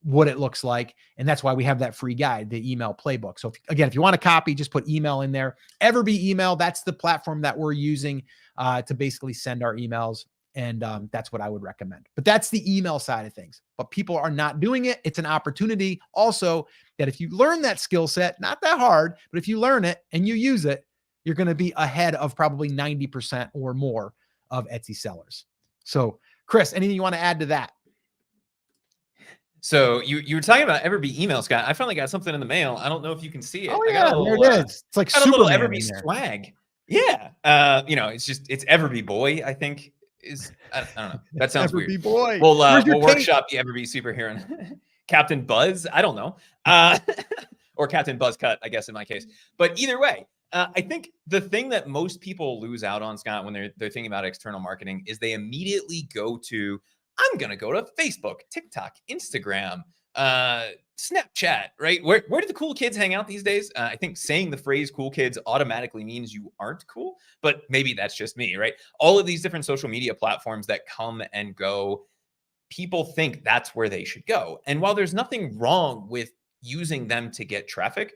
what it looks like. And that's why we have that free guide, the email playbook. So if you want a copy, just put email in there. Everbee email, that's the platform that we're using to basically send our emails. And that's what I would recommend. But that's the email side of things. But people are not doing it. It's an opportunity also that if you learn that skill set, not that hard, but if you learn it and you use it, you're going to be ahead of probably 90% or more of Etsy sellers. So Chris, anything you want to add to that? So you were talking about Everbee email, Scott. I finally got something in the mail. I don't know if you can see it. Oh yeah, there it is. It's like got a little Superman Everbee swag. Yeah. It's Everbee boy, I think. I don't know. That sounds Everbee weird. boy. We'll workshop the Everbee superhero. Captain Buzz. I don't know. Or Captain Buzzcut, I guess in my case. But either way, I think the thing that most people lose out on, Scott, when they're thinking about external marketing is they immediately go to, I'm going to go to Facebook, TikTok, Instagram, Snapchat, right? Where do the cool kids hang out these days? I think saying the phrase cool kids automatically means you aren't cool, but maybe that's just me, right? All of these different social media platforms that come and go, people think that's where they should go. And while there's nothing wrong with using them to get traffic,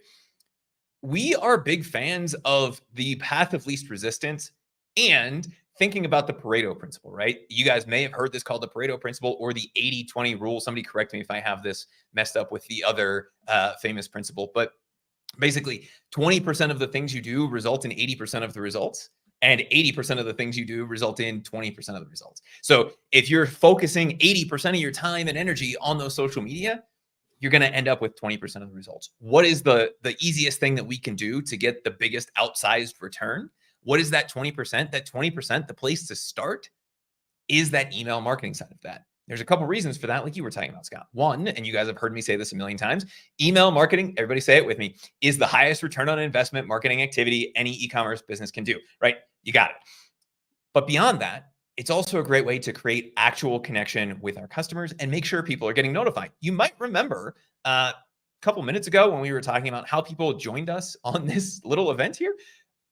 we are big fans of the path of least resistance and thinking about the Pareto principle, right? You guys may have heard this called the Pareto principle or the 80-20 rule. Somebody correct me if I have this messed up with the other famous principle, but basically 20% of the things you do result in 80% of the results. and 80% of the things you do result in 20% of the results. So if you're focusing 80% of your time and energy on those social media, you're going to end up with 20% of the results. What is the easiest thing that we can do to get the biggest outsized return? What is that 20%? That 20%, the place to start is that email marketing side of that. There's a couple reasons for that, like you were talking about, Scott. One, and you guys have heard me say this a million times, email marketing, everybody say it with me, is the highest return on investment marketing activity any e-commerce business can do, right? You got it. But beyond that, it's also a great way to create actual connection with our customers and make sure people are getting notified. You might remember a couple minutes ago when we were talking about how people joined us on this little event here.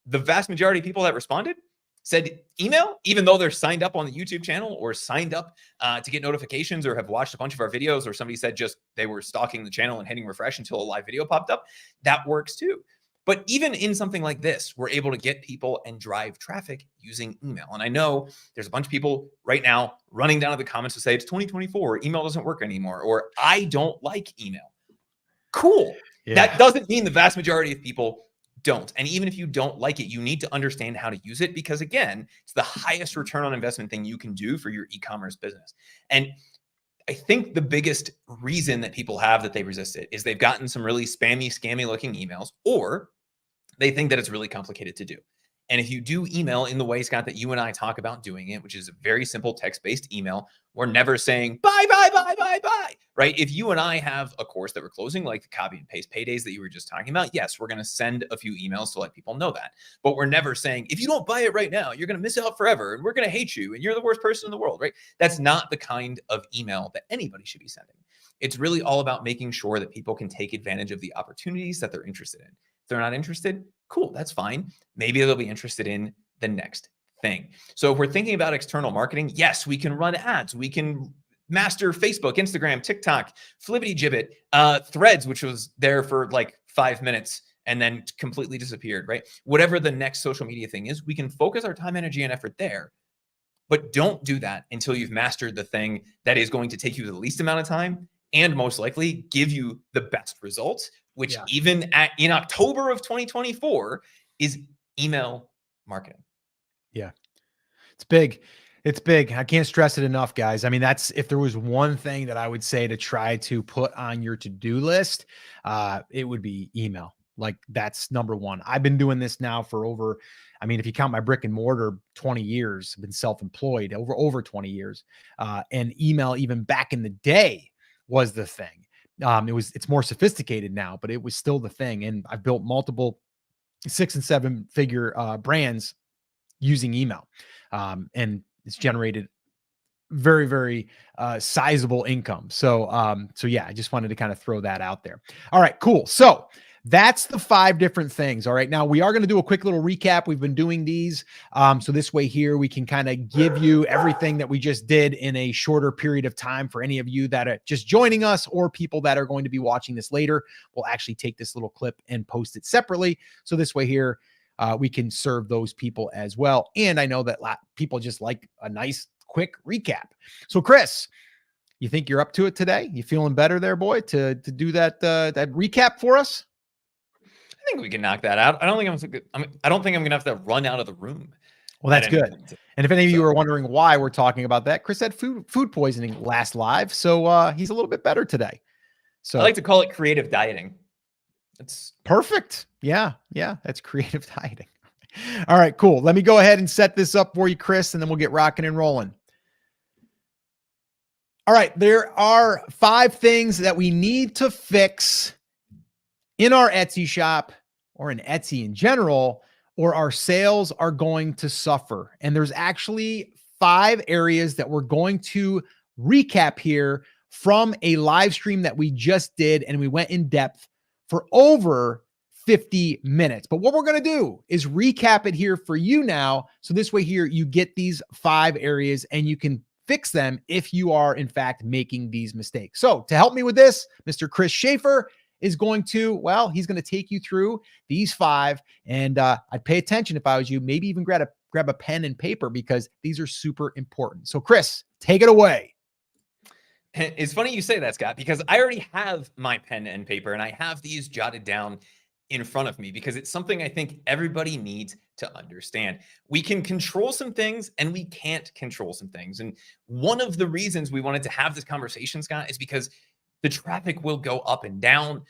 The vast majority of people that responded said email, even though they're signed up on the YouTube channel or signed up to get notifications or have watched a bunch of our videos, or somebody said just they were stalking the channel and hitting refresh until a live video popped up. That works too. But even in something like this, we're able to get people and drive traffic using email. And I know there's a bunch of people right now running down to the comments to say it's 2024, email doesn't work anymore, or I don't like email. Cool. Yeah. That doesn't mean the vast majority of people don't. And even if you don't like it, you need to understand how to use it, because again, it's the highest return on investment thing you can do for your e-commerce business. And I think the biggest reason that people have that they resist it is they've gotten some really spammy, scammy looking emails, or they think that it's really complicated to do. And if you do email in the way, Scott, that you and I talk about doing it, which is a very simple text-based email, we're never saying buy, buy, buy, buy, buy, right? If you and I have a course that we're closing, like the copy and paste paydays that you were just talking about, yes, we're going to send a few emails to let people know that. But we're never saying, if you don't buy it right now, you're going to miss out forever and we're going to hate you and you're the worst person in the world, right? That's not the kind of email that anybody should be sending. It's really all about making sure that people can take advantage of the opportunities that they're interested in. If they're not interested, cool, that's fine. Maybe they'll be interested in the next thing. So if we're thinking about external marketing, yes, we can run ads. We can master Facebook, Instagram, TikTok, Flippity Gibbet, Threads, which was there for like 5 minutes and then completely disappeared, right? Whatever the next social media thing is, we can focus our time, energy, and effort there. But don't do that until you've mastered the thing that is going to take you the least amount of time and most likely give you the best results, which even in October of 2024 is email marketing. Yeah, it's big. It's big. I can't stress it enough, guys. I mean, that's, if there was one thing that I would say to try to put on your to-do list, it would be email. Like, that's number one. I've been doing this now for over, I mean, if you count my brick and mortar, 20 years. I've been self-employed over 20 years. And email, even back in the day, was the thing. It's more sophisticated now, but it was still the thing. And I've built multiple 6 and 7 figure brands using email. And it's generated very, very sizable income. So yeah, I just wanted to kind of throw that out there. All right, cool. So that's the 5 different things. All right. Now we are going to do a quick little recap. We've been doing these. So this way here, we can kind of give you everything that we just did in a shorter period of time for any of you that are just joining us, or people that are going to be watching this later. We'll actually take this little clip and post it separately. So this way here, we can serve those people as well. And I know that people just like a nice quick recap. So Chris, you think you're up to it today? You feeling better there, boy, to do that recap for us? I think we can knock that out. I don't think I'm going to have to run out of the room. Well, that's good. And if any of you are wondering why we're talking about that, Chris had food poisoning last live, so he's a little bit better today. So I like to call it creative dieting. It's perfect. Yeah, that's creative dieting. All right, cool. Let me go ahead and set this up for you, Chris, and then we'll get rocking and rolling. All right, there are 5 things that we need to fix in our Etsy shop, or in Etsy in general, or our sales are going to suffer. And there's actually 5 areas that we're going to recap here from a live stream that we just did, and we went in depth for over 50 minutes. But what we're going to do is recap it here for you now. So this way here, you get these 5 areas and you can fix them if you are in fact making these mistakes. So to help me with this, Mr. Chris Schaefer is going to, well, he's going to take you through these 5, and I'd pay attention if I was you, maybe even grab a pen and paper, because these are super important. So Chris, take it away. It's funny you say that, Scott, because I already have my pen and paper and I have these jotted down. in front of me because it's something I think everybody needs to understand. We can control some things and we can't control some things. And one of the reasons we wanted to have this conversation, Scott, is because the traffic will go up and down.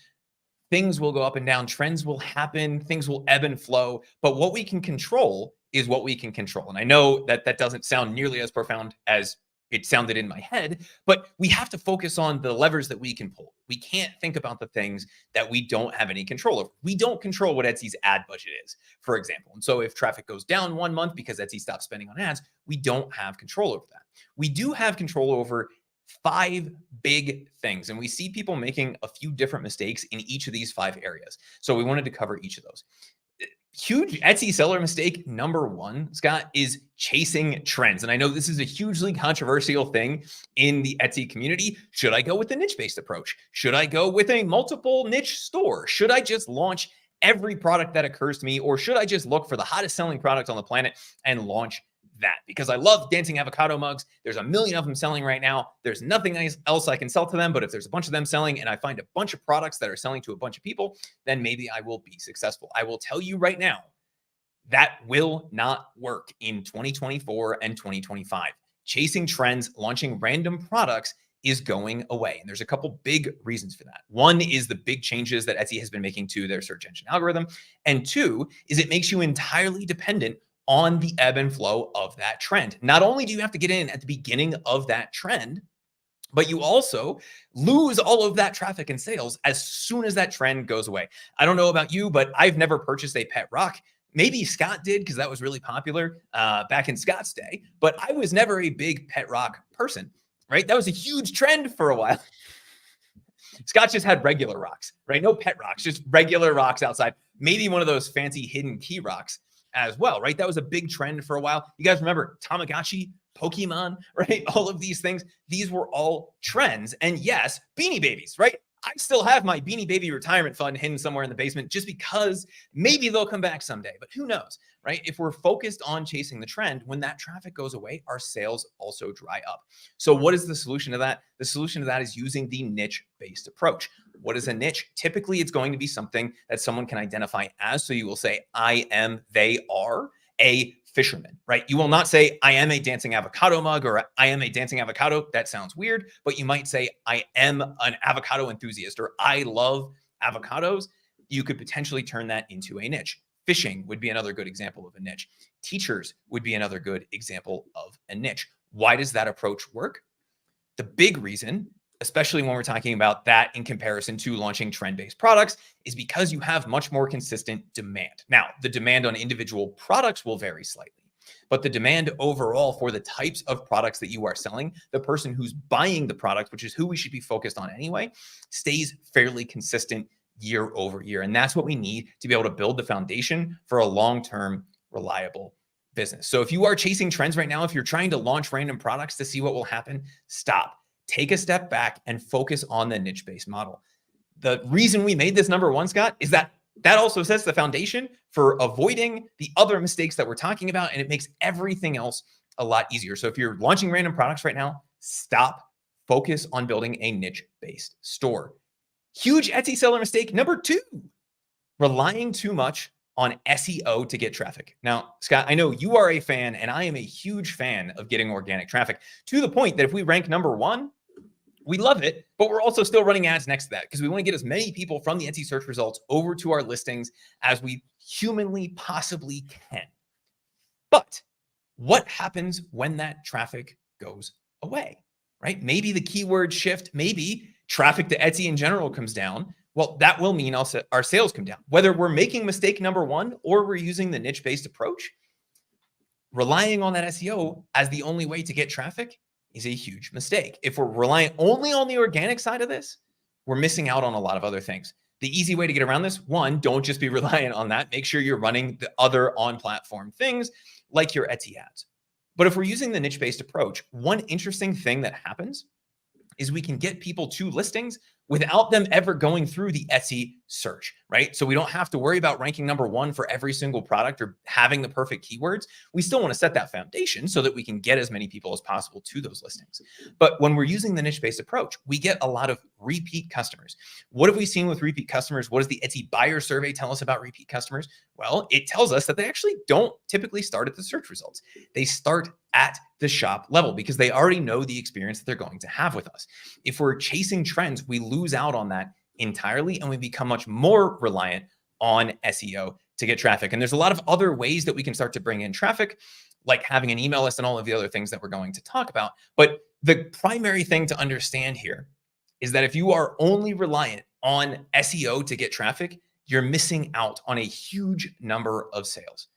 Things will go up and down. Trends will happen. Things will ebb and flow. But what we can control is what we can control. And I know that that doesn't sound nearly as profound as it sounded in my head, but we have to focus on the levers that we can pull. We can't think about the things that we don't have any control over. We don't control what Etsy's ad budget is, for example. And so if traffic goes down 1 month because Etsy stops spending on ads, we don't have control over that. We do have control over 5 big things. And we see people making a few different mistakes in each of these 5 areas. So we wanted to cover each of those. Huge Etsy seller mistake number 1, Scott, is chasing trends. And I know this is a hugely controversial thing in the Etsy community. Should I go with the niche-based approach? Should I go with a multiple niche store? Should I just launch every product that occurs to me? Or should I just look for the hottest selling product on the planet and launch that? Because I love dancing avocado mugs. There's a million of them selling right now. There's nothing else I can sell to them, but if there's a bunch of them selling and I find a bunch of products that are selling to a bunch of people, then maybe I will be successful. I will tell you right now, that will not work in 2024 and 2025. Chasing trends, launching random products is going away. And there's a couple big reasons for that. One is the big changes that Etsy has been making to their search engine algorithm. And 2 is it makes you entirely dependent on the ebb and flow of that trend. Not only do you have to get in at the beginning of that trend, but you also lose all of that traffic and sales as soon as that trend goes away. I don't know about you, but I've never purchased a pet rock. Maybe Scott did because that was really popular back in Scott's day, but I was never a big pet rock person, right? That was a huge trend for a while. Scott just had regular rocks, right? No pet rocks, just regular rocks outside. Maybe one of those fancy hidden key rocks as well, right? That was a big trend for a while. You guys remember Tamagotchi, Pokemon, right? All of these things, these were all trends. And yes, Beanie Babies, right? I still have my Beanie Baby retirement fund hidden somewhere in the basement just because maybe they'll come back someday, but who knows, right? If we're focused on chasing the trend, when that traffic goes away, our sales also dry up. So what is the solution to that? The solution to that is using the niche-based approach. What is a niche? Typically, it's going to be something that someone can identify as. So you will say, I am, they are a fisherman, right? You will not say, I am a dancing avocado mug or I am a dancing avocado. That sounds weird, but you might say, I am an avocado enthusiast or I love avocados. You could potentially turn that into a niche. Fishing would be another good example of a niche. Teachers would be another good example of a niche. Why does that approach work? The big reason, especially when we're talking about that in comparison to launching trend-based products, is because you have much more consistent demand. Now, the demand on individual products will vary slightly, but the demand overall for the types of products that you are selling, the person who's buying the product, which is who we should be focused on anyway, stays fairly consistent year over year. And that's what we need to be able to build the foundation for a long-term, reliable business. So if you are chasing trends right now, if you're trying to launch random products to see what will happen, stop. Take a step back and focus on the niche-based model. The reason we made this number 1, Scott, is that also sets the foundation for avoiding the other mistakes that we're talking about, and it makes everything else a lot easier. So if you're launching random products right now, stop. Focus on building a niche-based store. Huge Etsy seller mistake number 2, relying too much on SEO to get traffic. Now, Scott, I know you are a fan, and I am a huge fan of getting organic traffic to the point that if we rank number 1, we love it, but we're also still running ads next to that because we want to get as many people from the Etsy search results over to our listings as we humanly possibly can. But what happens when that traffic goes away, right? Maybe the keyword shift, maybe traffic to Etsy in general comes down. Well, that will mean also our sales come down. Whether we're making mistake number 1 or we're using the niche-based approach, relying on that SEO as the only way to get traffic is a huge mistake. If we're relying only on the organic side of this, we're missing out on a lot of other things. The easy way to get around this, 1, don't just be reliant on that. Make sure you're running the other on-platform things like your Etsy ads. But if we're using the niche-based approach, one interesting thing that happens is we can get people to listings without them ever going through the Etsy search, right? So we don't have to worry about ranking number one for every single product or having the perfect keywords. We still want to set that foundation so that we can get as many people as possible to those listings. But when we're using the niche-based approach, we get a lot of repeat customers. What have we seen with repeat customers? What does the Etsy buyer survey tell us about repeat customers? Well, it tells us that they actually don't typically start at the search results. They start at the shop level because they already know the experience that they're going to have with us. If we're chasing trends, we lose out on that entirely and we become much more reliant on SEO to get traffic. And there's a lot of other ways that we can start to bring in traffic, like having an email list and all of the other things that we're going to talk about. But the primary thing to understand here is that if you are only reliant on SEO to get traffic, you're missing out on a huge number of sales.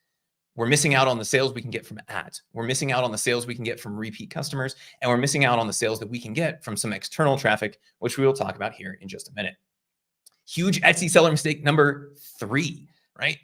We're missing out on the sales we can get from ads. We're missing out on the sales we can get from repeat customers, and we're missing out on the sales that we can get from some external traffic, which we will talk about here in just a minute. Huge Etsy seller mistake number 3, right?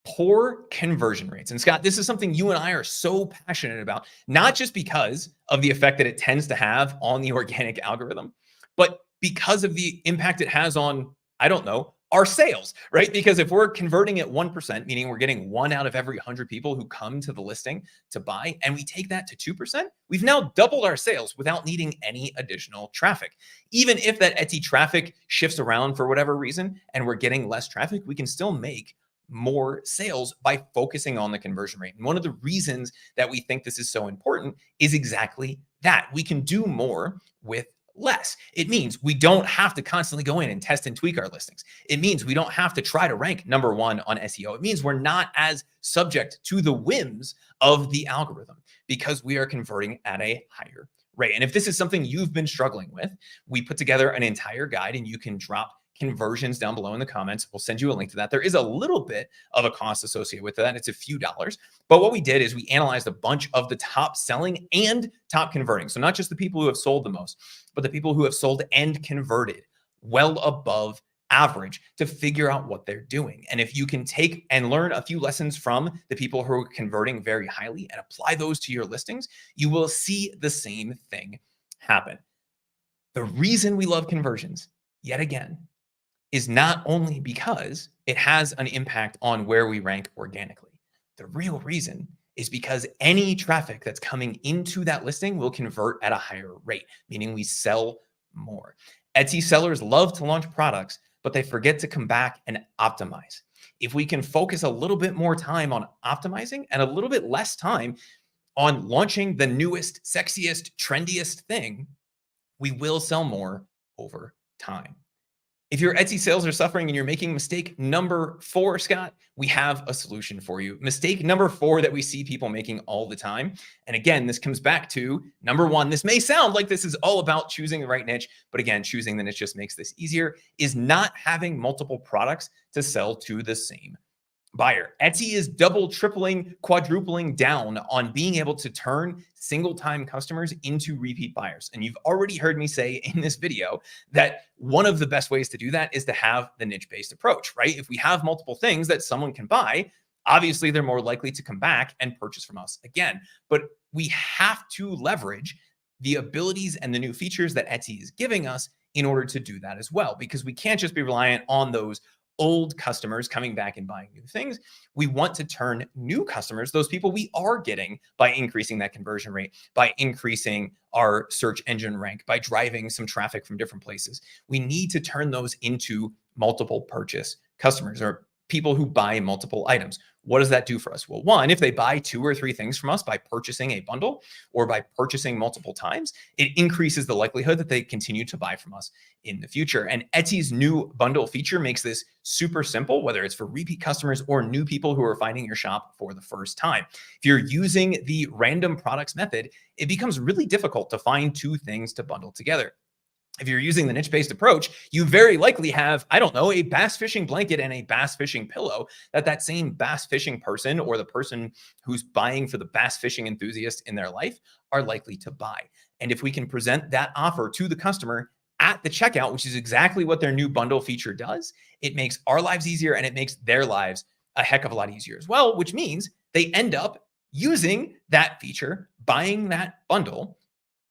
Poor conversion rates. And Scott, this is something you and I are so passionate about, not just because of the effect that it tends to have on the organic algorithm, but because of the impact it has on, I don't know, our sales, right? Because if we're converting at 1%, meaning we're getting 1 out of every 100 people who come to the listing to buy, and we take that to 2%, we've now doubled our sales without needing any additional traffic. Even if that Etsy traffic shifts around for whatever reason and we're getting less traffic, we can still make more sales by focusing on the conversion rate. And one of the reasons that we think this is so important is exactly that. We can do more with less. It means we don't have to constantly go in and test and tweak our listings. It means we don't have to try to rank number 1 on SEO. It means we're not as subject to the whims of the algorithm because we are converting at a higher rate. And if this is something you've been struggling with, we put together an entire guide and you can drop conversions down below in the comments. We'll send you a link to that. There is a little bit of a cost associated with that. It's a few dollars. But what we did is we analyzed a bunch of the top selling and top converting. So not just the people who have sold the most, but the people who have sold and converted well above average to figure out what they're doing. And if you can take and learn a few lessons from the people who are converting very highly and apply those to your listings, you will see the same thing happen. The reason we love conversions, yet again, is not only because it has an impact on where we rank organically. The real reason is because any traffic that's coming into that listing will convert at a higher rate, meaning we sell more. Etsy sellers love to launch products, but they forget to come back and optimize. If we can focus a little bit more time on optimizing and a little bit less time on launching the newest, sexiest, trendiest thing, we will sell more over time. If your Etsy sales are suffering and you're making mistake number 4, Scott, we have a solution for you. Mistake number 4 that we see people making all the time. And again, this comes back to number 1. This may sound like this is all about choosing the right niche, but again, choosing the niche just makes this easier, is not having multiple products to sell to the same buyer. Etsy is double, tripling, quadrupling down on being able to turn single-time customers into repeat buyers. And you've already heard me say in this video that one of the best ways to do that is to have the niche-based approach, right? If we have multiple things that someone can buy, obviously they're more likely to come back and purchase from us again. But we have to leverage the abilities and the new features that Etsy is giving us in order to do that as well, because we can't just be reliant on those old customers coming back and buying new things. We want to turn new customers, those people we are getting by increasing that conversion rate, by increasing our search engine rank, by driving some traffic from different places. We need to turn those into multiple purchase customers or people who buy multiple items. What does that do for us? Well, one, if they buy 2 or 3 things from us by purchasing a bundle or by purchasing multiple times, it increases the likelihood that they continue to buy from us in the future. And Etsy's new bundle feature makes this super simple, whether it's for repeat customers or new people who are finding your shop for the first time. If you're using the random products method, it becomes really difficult to find 2 things to bundle together. If you're using the niche-based approach, you very likely have, I don't know, a bass fishing blanket and a bass fishing pillow that same bass fishing person or the person who's buying for the bass fishing enthusiast in their life are likely to buy. And if we can present that offer to the customer at the checkout, which is exactly what their new bundle feature does, it makes our lives easier and it makes their lives a heck of a lot easier as well, which means they end up using that feature, buying that bundle,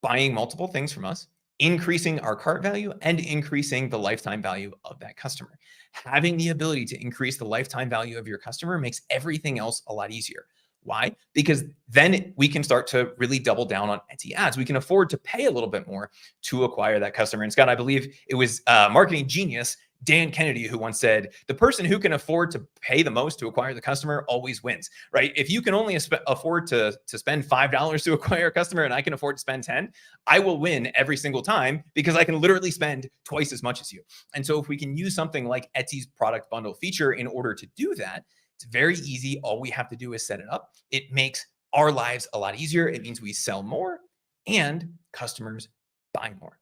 buying multiple things from us, increasing our cart value and increasing the lifetime value of that customer. Having the ability to increase the lifetime value of your customer makes everything else a lot easier. Why? Because then we can start to really double down on Etsy ads. We can afford to pay a little bit more to acquire that customer. And Scott, I believe it was marketing genius Dan Kennedy who once said, the person who can afford to pay the most to acquire the customer always wins, right? If you can only afford to spend $5 to acquire a customer and I can afford to spend 10, I will win every single time because I can literally spend twice as much as you. And so if we can use something like Etsy's product bundle feature in order to do that, it's very easy. All we have to do is set it up. It makes our lives a lot easier. It means we sell more and customers buy more.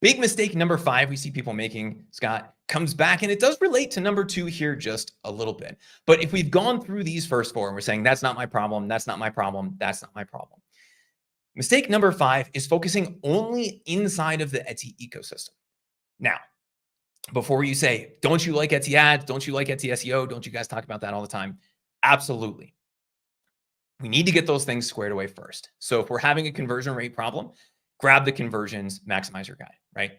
Big mistake number 5 we see people making, Scott, comes back, and it does relate to number 2 here just a little bit. But if we've gone through these first 4 and we're saying, that's not my problem, that's not my problem, that's not my problem. Mistake number 5 is focusing only inside of the Etsy ecosystem. Now, before you say, don't you like Etsy ads? Don't you like Etsy SEO? Don't you guys talk about that all the time? Absolutely. We need to get those things squared away first. So if we're having a conversion rate problem, grab the conversions maximizer guide, right?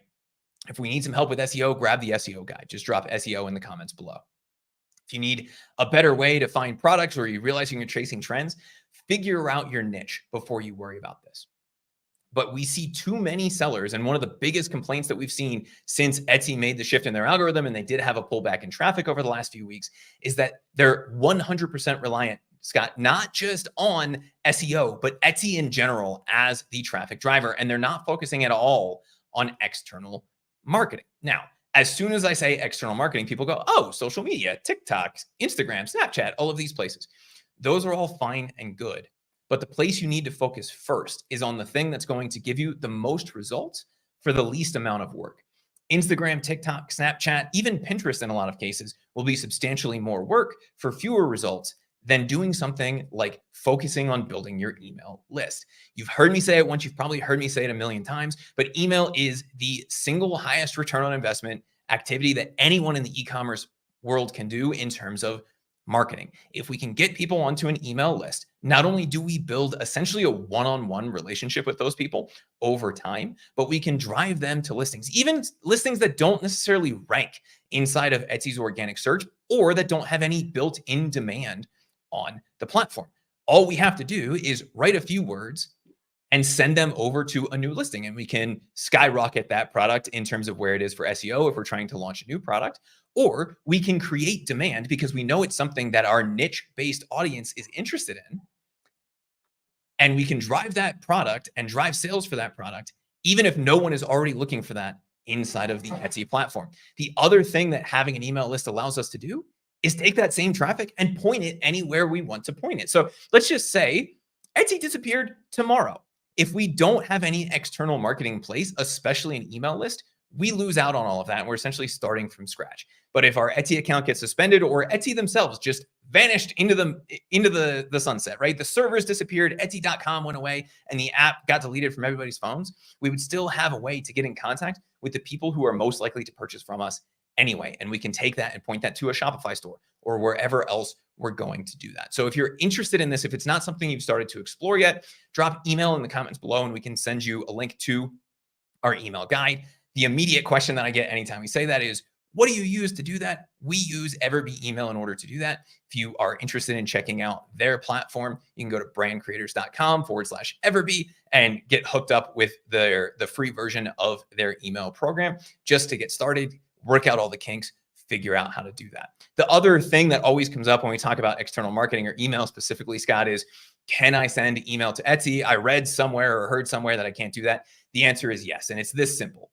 If we need some help with SEO, grab the SEO guide. Just drop SEO in the comments below. If you need a better way to find products or you're realizing you're chasing trends, figure out your niche before you worry about this. But we see too many sellers, and one of the biggest complaints that we've seen since Etsy made the shift in their algorithm, and they did have a pullback in traffic over the last few weeks, is that they're 100% reliant, Scott, not just on SEO, but Etsy in general as the traffic driver. And they're not focusing at all on external marketing. Now, as soon as I say external marketing, people go, oh, social media, TikTok, Instagram, Snapchat, all of these places. Those are all fine and good. But the place you need to focus first is on the thing that's going to give you the most results for the least amount of work. Instagram, TikTok, Snapchat, even Pinterest in a lot of cases will be substantially more work for fewer results than doing something like focusing on building your email list. You've heard me say it once, you've probably heard me say it a million times, but email is the single highest return on investment activity that anyone in the e-commerce world can do in terms of marketing. If we can get people onto an email list, not only do we build essentially a one-on-one relationship with those people over time, but we can drive them to listings, even listings that don't necessarily rank inside of Etsy's organic search or that don't have any built-in demand on the platform. All we have to do is write a few words and send them over to a new listing, and we can skyrocket that product in terms of where it is for SEO if we're trying to launch a new product. Or we can create demand because we know it's something that our niche-based audience is interested in. And we can drive that product and drive sales for that product, even if no one is already looking for that inside of the Etsy platform. The other thing that having an email list allows us to do is take that same traffic and point it anywhere we want to point it. So let's just say Etsy disappeared tomorrow. If we don't have any external marketing in place, especially an email list, we lose out on all of that, and we're essentially starting from scratch. But if our Etsy account gets suspended or Etsy themselves just vanished into the sunset, right? The servers disappeared, Etsy.com went away, and the app got deleted from everybody's phones, we would still have a way to get in contact with the people who are most likely to purchase from us anyway. And we can take that and point that to a Shopify store or wherever else we're going to do that. So if you're interested in this, if it's not something you've started to explore yet, drop email in the comments below and we can send you a link to our email guide. The immediate question that I get anytime we say that is, what do you use to do that? We use Everbee email in order to do that. If you are interested in checking out their platform, you can go to brandcreators.com/Everbee and get hooked up with the free version of their email program just to get started, work out all the kinks, figure out how to do that. The other thing that always comes up when we talk about external marketing or email specifically, Scott, is can I send email to Etsy? I read somewhere or heard somewhere that I can't do that. The answer is yes. And it's this simple.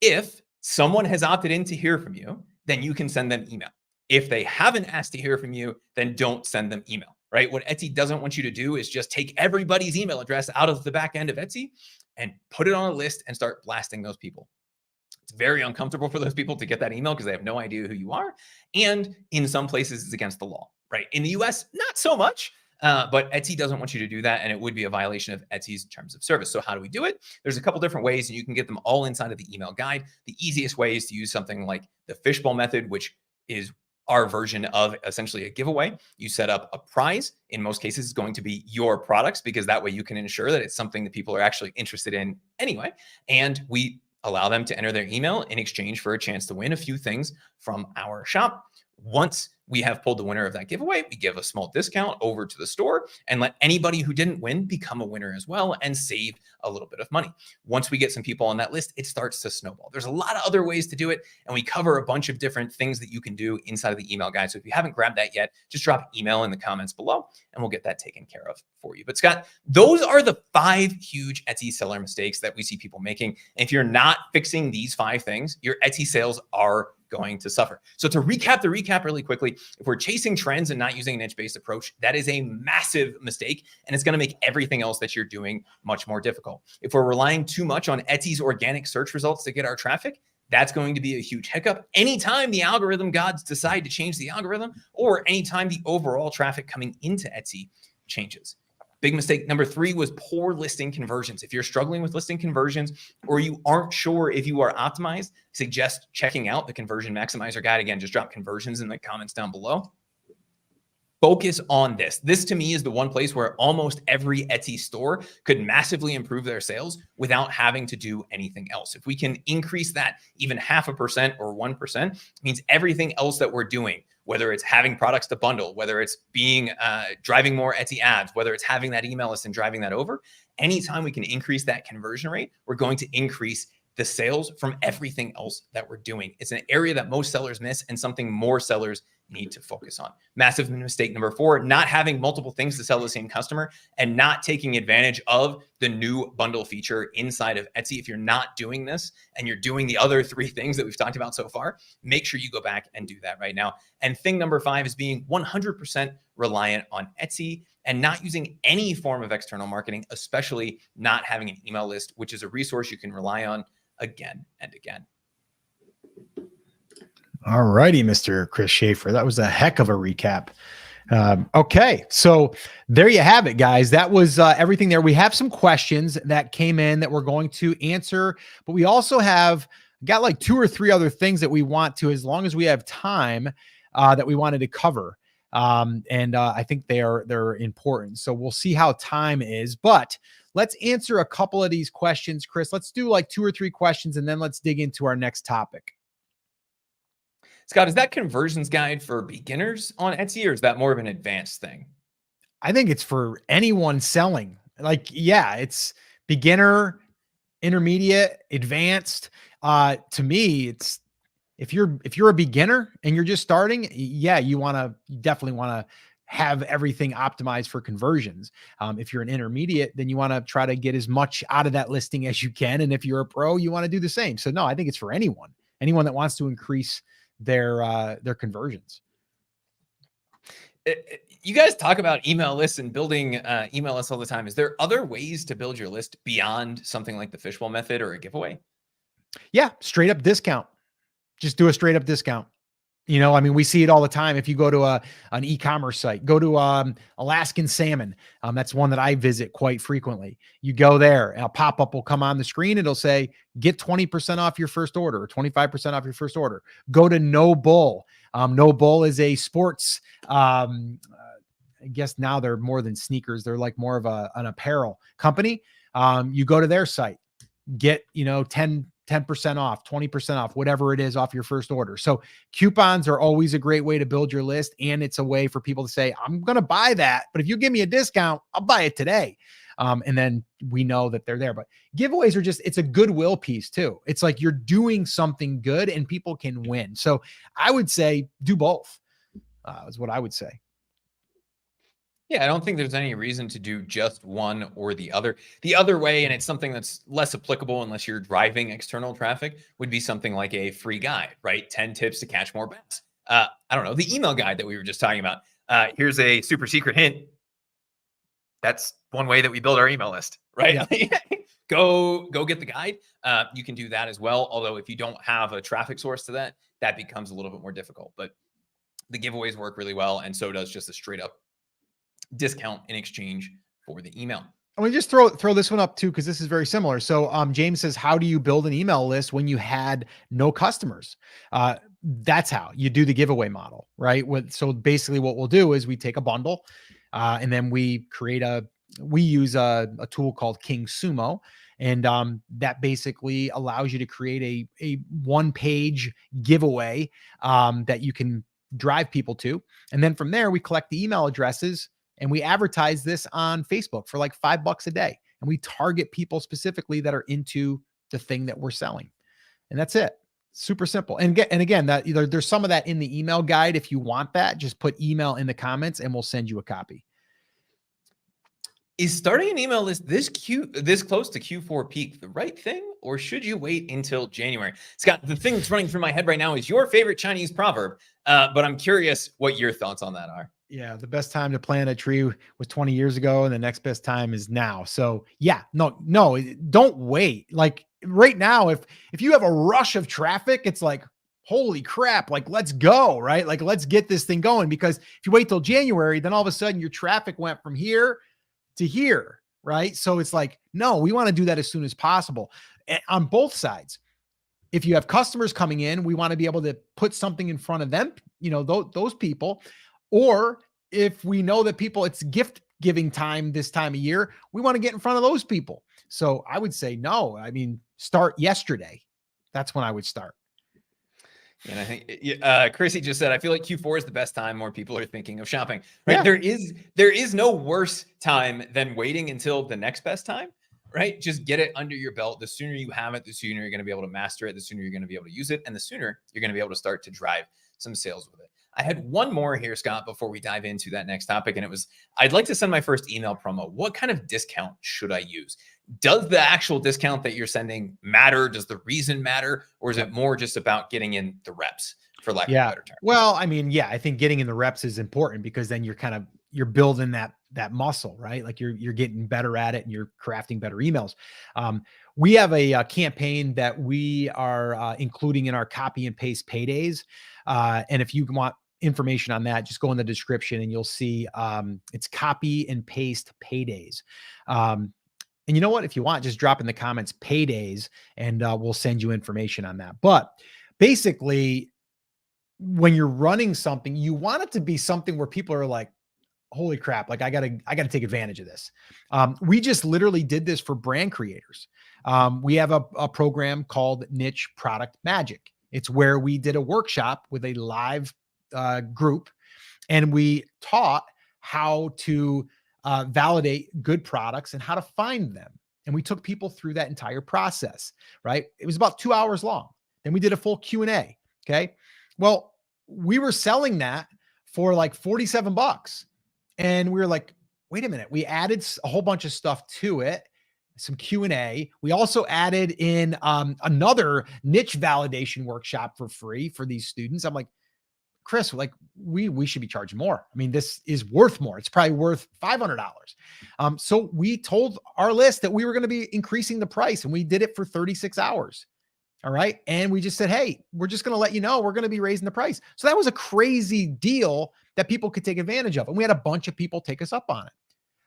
If someone has opted in to hear from you, then you can send them email. If they haven't asked to hear from you, then don't send them email, right? What Etsy doesn't want you to do is just take everybody's email address out of the back end of Etsy and put it on a list and start blasting those people. It's very uncomfortable for those people to get that email because they have no idea who you are. And in some places, it's against the law, right? In the US, not so much. But Etsy doesn't want you to do that, and it would be a violation of Etsy's terms of service. So how do we do it? There's a couple different ways, and you can get them all inside of the email guide. The easiest way is to use something like the fishbowl method, which is our version of essentially a giveaway. You set up a prize. In most cases, it's going to be your products, because that way you can ensure that it's something that people are actually interested in anyway. And we allow them to enter their email in exchange for a chance to win a few things from our shop. Once we have pulled the winner of that giveaway, we give a small discount over to the store and let anybody who didn't win become a winner as well and save a little bit of money. Once we get some people on that list, it starts to snowball. There's a lot of other ways to do it, and we cover a bunch of different things that you can do inside of the email guide. So if you haven't grabbed that yet, just drop email in the comments below and we'll get that taken care of for you. But Scott, those are the 5 huge Etsy seller mistakes that we see people making. And if you're not fixing these 5 things, your Etsy sales are going to suffer. So to recap the recap really quickly, if we're chasing trends and not using a niche-based approach, that is a massive mistake, and it's going to make everything else that you're doing much more difficult. If we're relying too much on Etsy's organic search results to get our traffic, that's going to be a huge hiccup. Anytime the algorithm gods decide to change the algorithm, or anytime the overall traffic coming into Etsy changes. Big mistake number 3 was poor listing conversions. If you're struggling with listing conversions, or you aren't sure if you are optimized, suggest checking out the Conversion Maximizer Guide. Again, just drop conversions in the comments down below. Focus on this. This to me is the one place where almost every Etsy store could massively improve their sales without having to do anything else. If we can increase that even 0.5% or 1%, it means everything else that we're doing, whether it's having products to bundle, whether it's being driving more Etsy ads, whether it's having that email list and driving that over, anytime we can increase that conversion rate, we're going to increase the sales from everything else that we're doing. It's an area that most sellers miss and something more sellers need to focus on. Massive mistake number 4, not having multiple things to sell the same customer and not taking advantage of the new bundle feature inside of Etsy. If you're not doing this and you're doing the other 3 things that we've talked about so far, make sure you go back and do that right now. And thing number 5 is being 100% reliant on Etsy and not using any form of external marketing, especially not having an email list, which is a resource you can rely on again and again. All righty, Mr. Chris Schaefer. That was a heck of a recap. Okay, so there you have it, guys. That was everything there. We have some questions that came in that we're going to answer, but we also have got like 2 or 3 other things that we want to, as long as we have time, that we wanted to cover. I think they're important. So we'll see how time is, but let's answer a couple of these questions, Chris. Let's do like 2 or 3 questions, and then let's dig into our next topic. Scott, is that conversions guide for beginners on Etsy, or is that more of an advanced thing? I think it's for anyone selling. Like, yeah, it's beginner, intermediate, advanced. To me, it's if you're a beginner and you're just starting, yeah, you definitely want to have everything optimized for conversions. If you're an intermediate, then you want to try to get as much out of that listing as you can. And if you're a pro, you want to do the same. So no, I think it's for anyone that wants to increase their conversions. You guys talk about email lists and building email lists all the time. Is there other ways to build your list beyond something like the fishbowl method or a giveaway? Yeah, straight up discount. Just do a straight up discount. You know, I mean, we see it all the time. If you go to an e-commerce site, go to Alaskan Salmon. That's one that I visit quite frequently. You go there, and a pop-up will come on the screen. It'll say, get 20% off your first order or 25% off your first order. Go to No Bull. No Bull is a sports, I guess now they're more than sneakers. They're like more of an apparel company. You go to their site, get, 10% off, 20% off, whatever it is off your first order. So coupons are always a great way to build your list. And it's a way for people to say, I'm going to buy that, but if you give me a discount, I'll buy it today. And then we know that they're there, but giveaways are it's a goodwill piece too. It's like you're doing something good and people can win. So I would say do both, is what I would say. Yeah, I don't think there's any reason to do just one or the other. The other way, and it's something that's less applicable unless you're driving external traffic, would be something like a free guide, right? 10 tips to catch more bass. I don't know, the email guide that we were just talking about. Here's a super secret hint. That's one way that we build our email list, right? Yeah. Go get the guide. You can do that as well. Although if you don't have a traffic source to that, that becomes a little bit more difficult. But the giveaways work really well, and so does just a straight up discount in exchange for the email. And we just throw this one up too, because this is very similar. So James says, how do you build an email list when you had no customers? That's how you do the giveaway model, right? So basically what we'll do is we take a bundle, and then we use a tool called King Sumo. And that basically allows you to create a one-page giveaway that you can drive people to. And then from there, we collect the email addresses and we advertise this on Facebook for like $5 a day. And we target people specifically that are into the thing that we're selling. And that's it. Super simple. And again, that there's some of that in the email guide. If you want that, just put email in the comments and we'll send you a copy. Is starting an email list this close to Q4 peak the right thing, or should you wait until January? Scott, the thing that's running through my head right now is your favorite Chinese proverb, but I'm curious what your thoughts on that are. Yeah, the best time to plant a tree was 20 years ago, and the next best time is now. So yeah, no, don't wait. Like right now, if you have a rush of traffic, it's like, holy crap, like let's go, right? Like let's get this thing going, because if you wait till January, then all of a sudden your traffic went from here to here, right? So it's like, no, we want to do that as soon as possible. And on both sides. If you have customers coming in, we want to be able to put something in front of them, those people. Or if we know that it's gift giving time this time of year, we want to get in front of those people. So I would say no. I mean, start yesterday. That's when I would start. And I think Chrissy just said, I feel like Q4 is the best time more people are thinking of shopping. Right? Yeah. There is no worse time than waiting until the next best time. Right? Just get it under your belt. The sooner you have it, the sooner you're going to be able to master it, the sooner you're going to be able to use it, and the sooner you're going to be able to start to drive some sales with it. I had one more here, Scott, before we dive into that next topic, and it was, I'd like to send my first email promo. What kind of discount should I use? Does the actual discount that you're sending matter? Does the reason matter? Or is it more just about getting in the reps, for lack of a better term? Well, I mean, I think getting in the reps is important, because then you're building that muscle, right? Like you're getting better at it and you're crafting better emails. We have a campaign that we are including in our copy and paste paydays. And if you want information on that, just go in the description and you'll see it's copy and paste paydays. And you know what? If you want, just drop in the comments paydays and we'll send you information on that. But basically, when you're running something, you want it to be something where people are like, holy crap, like I gotta take advantage of this. We just literally did this for brand creators. We have a program called Niche Product Magic. It's where we did a workshop with a live group, and we taught how to validate good products and how to find them. And we took people through that entire process, right? It was about 2 hours long. Then we did a full Q&A. Okay. Well, we were selling that for like $47. And we were like, wait a minute. We added a whole bunch of stuff to it, some Q&A. We also added in another niche validation workshop for free for these students. I'm like, Chris, like we should be charging more. I mean, this is worth more. It's probably worth $500. So we told our list that we were going to be increasing the price, and we did it for 36 hours. All right. And we just said, hey, we're just going to let you know we're going to be raising the price. So that was a crazy deal that people could take advantage of. And we had a bunch of people take us up on it.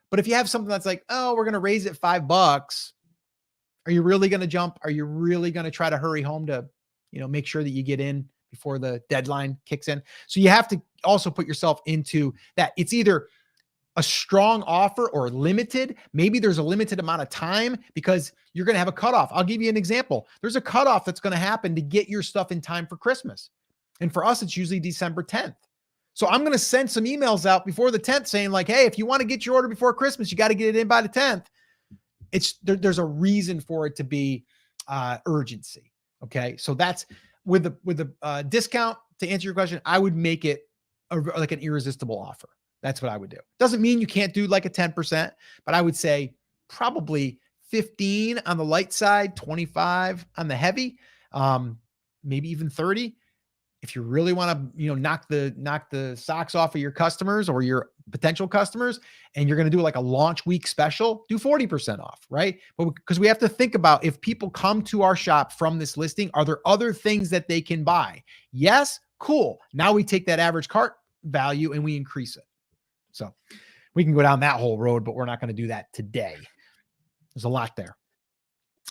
But if you have something that's like, oh, we're going to raise it $5, are you really going to jump? Are you really going to try to hurry home to, make sure that you get in before the deadline kicks in? So you have to also put yourself into that. It's either a strong offer or limited. Maybe there's a limited amount of time because you're going to have a cutoff. I'll give you an example. There's a cutoff that's going to happen to get your stuff in time for Christmas. And for us, it's usually December 10th. So I'm going to send some emails out before the 10th saying like, hey, if you want to get your order before Christmas, you got to get it in by the 10th. There's a reason for it to be urgency. Okay. So that's with the discount. To answer your question, I would make it like an irresistible offer. That's what I would do. Doesn't mean you can't do like a 10%, but I would say probably 15 on the light side, 25 on the heavy, maybe even 30. If you really want to, knock the socks off of your customers or your potential customers, and you're going to do like a launch week special, do 40% off, right? But because we have to think about, if people come to our shop from this listing, are there other things that they can buy? Yes. Cool. Now we take that average cart value and we increase it. So we can go down that whole road, but we're not going to do that today. There's a lot there.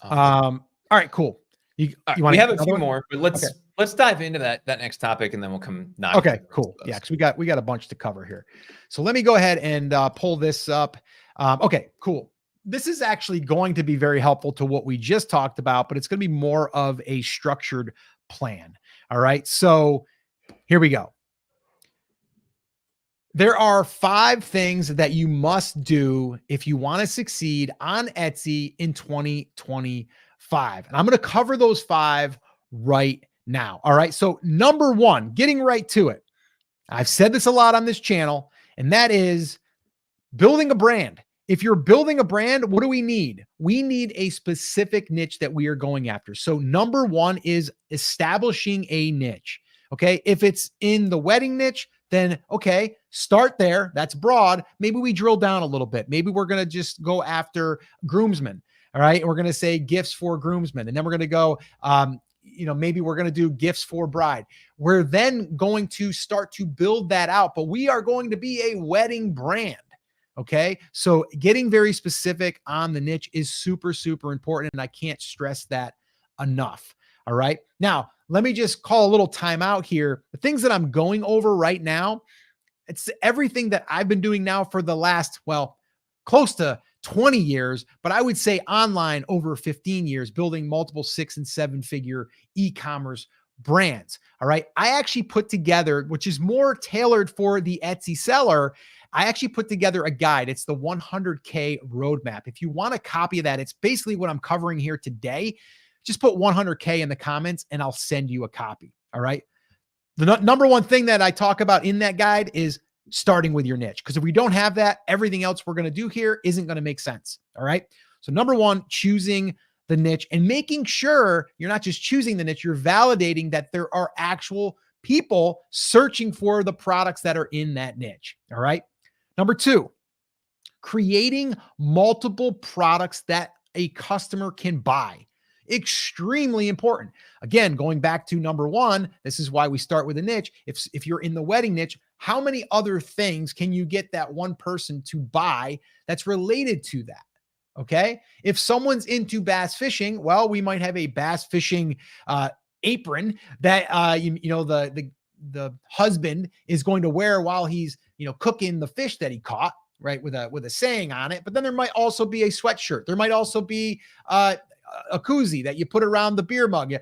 All right, cool. We have a few more, but let's Let's dive into that next topic, and then we'll come knock. Okay, cool. Yeah, because we got a bunch to cover here. So let me go ahead and pull this up. Okay, cool. This is actually going to be very helpful to what we just talked about, but it's going to be more of a structured plan. All right. So here we go. There are 5 things that you must do if you want to succeed on Etsy in 2025. And I'm going to cover those 5 right now. All right. So number 1, getting right to it. I've said this a lot on this channel, and that is building a brand. If you're building a brand, what do we need? We need a specific niche that we are going after. So number 1 is establishing a niche. Okay. If it's in the wedding niche, then okay, start there. That's broad. Maybe we drill down a little bit. Maybe we're going to just go after groomsmen. All right. And we're going to say gifts for groomsmen. And then we're going to go, maybe we're going to do gifts for bride. We're then going to start to build that out, but we are going to be a wedding brand. Okay. So getting very specific on the niche is super, super important. And I can't stress that enough. All right. Now, let me just call a little timeout here. The things that I'm going over right now, it's everything that I've been doing now for the last, close to 20 years, but I would say online over 15 years, building multiple 6 and 7 figure e-commerce brands. All right. I actually put together, which is more tailored for the Etsy seller. I actually put together a guide. It's the 100K roadmap. If you want a copy of that, it's basically what I'm covering here today. Just put 100K in the comments and I'll send you a copy. All right. The number 1 thing that I talk about in that guide is starting with your niche. Because if we don't have that, everything else we're going to do here isn't going to make sense. All right. So number 1, choosing the niche and making sure you're not just choosing the niche, you're validating that there are actual people searching for the products that are in that niche. All right. Number 2, creating multiple products that a customer can buy. Extremely important. Again, going back to number 1, this is why we start with a niche. If you're in the wedding niche, how many other things can you get that one person to buy that's related to that? Okay. If someone's into bass fishing, well, we might have a bass fishing apron that the husband is going to wear while he's cooking the fish that he caught, right, with a saying on it. But then there might also be a sweatshirt. There might also be a koozie that you put around the beer mug.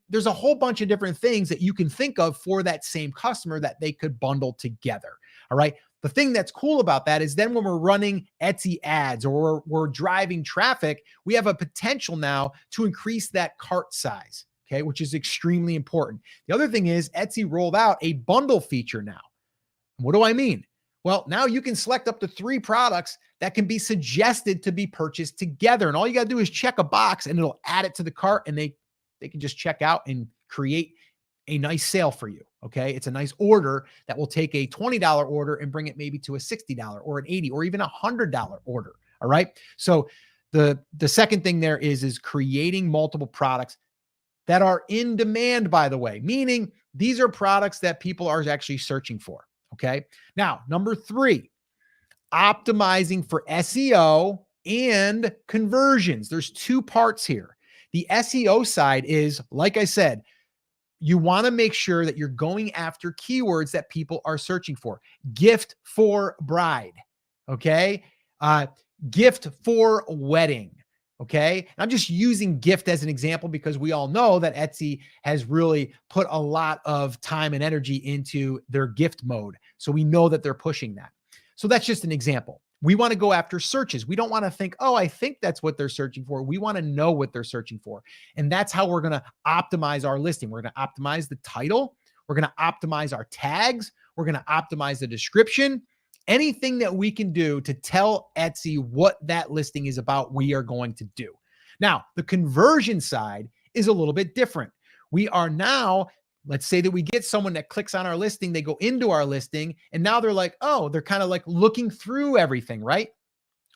There's a whole bunch of different things that you can think of for that same customer that they could bundle together. All right. The thing that's cool about that is then when we're running Etsy ads or we're driving traffic, we have a potential now to increase that cart size. Okay. Which is extremely important. The other thing is Etsy rolled out a bundle feature now. What do I mean? Well, now you can select up to 3 products that can be suggested to be purchased together. And all you got to do is check a box and it'll add it to the cart and they can just check out and create a nice sale for you. Okay. It's a nice order that will take a $20 order and bring it maybe to a $60 or an $80 or even a $100 order. All right. So the second thing there is creating multiple products that are in demand, by the way, meaning these are products that people are actually searching for. Okay. Now, number 3, optimizing for SEO and conversions. There's 2 parts here. The SEO side is, like I said, you want to make sure that you're going after keywords that people are searching for. Gift for bride. Okay. Gift for wedding. Okay. I'm just using gift as an example because we all know that Etsy has really put a lot of time and energy into their gift mode. So we know that they're pushing that. So that's just an example. We want to go after searches. We don't want to think, oh, I think that's what they're searching for. We want to know what they're searching for. And that's how we're going to optimize our listing. We're going to optimize the title. We're going to optimize our tags. We're going to optimize the description. Anything that we can do to tell Etsy what that listing is about, we are going to do. Now, the conversion side is a little bit different. We are now, let's say that we get someone that clicks on our listing, they go into our listing, and now they're like, oh, they're kind of like looking through everything, right?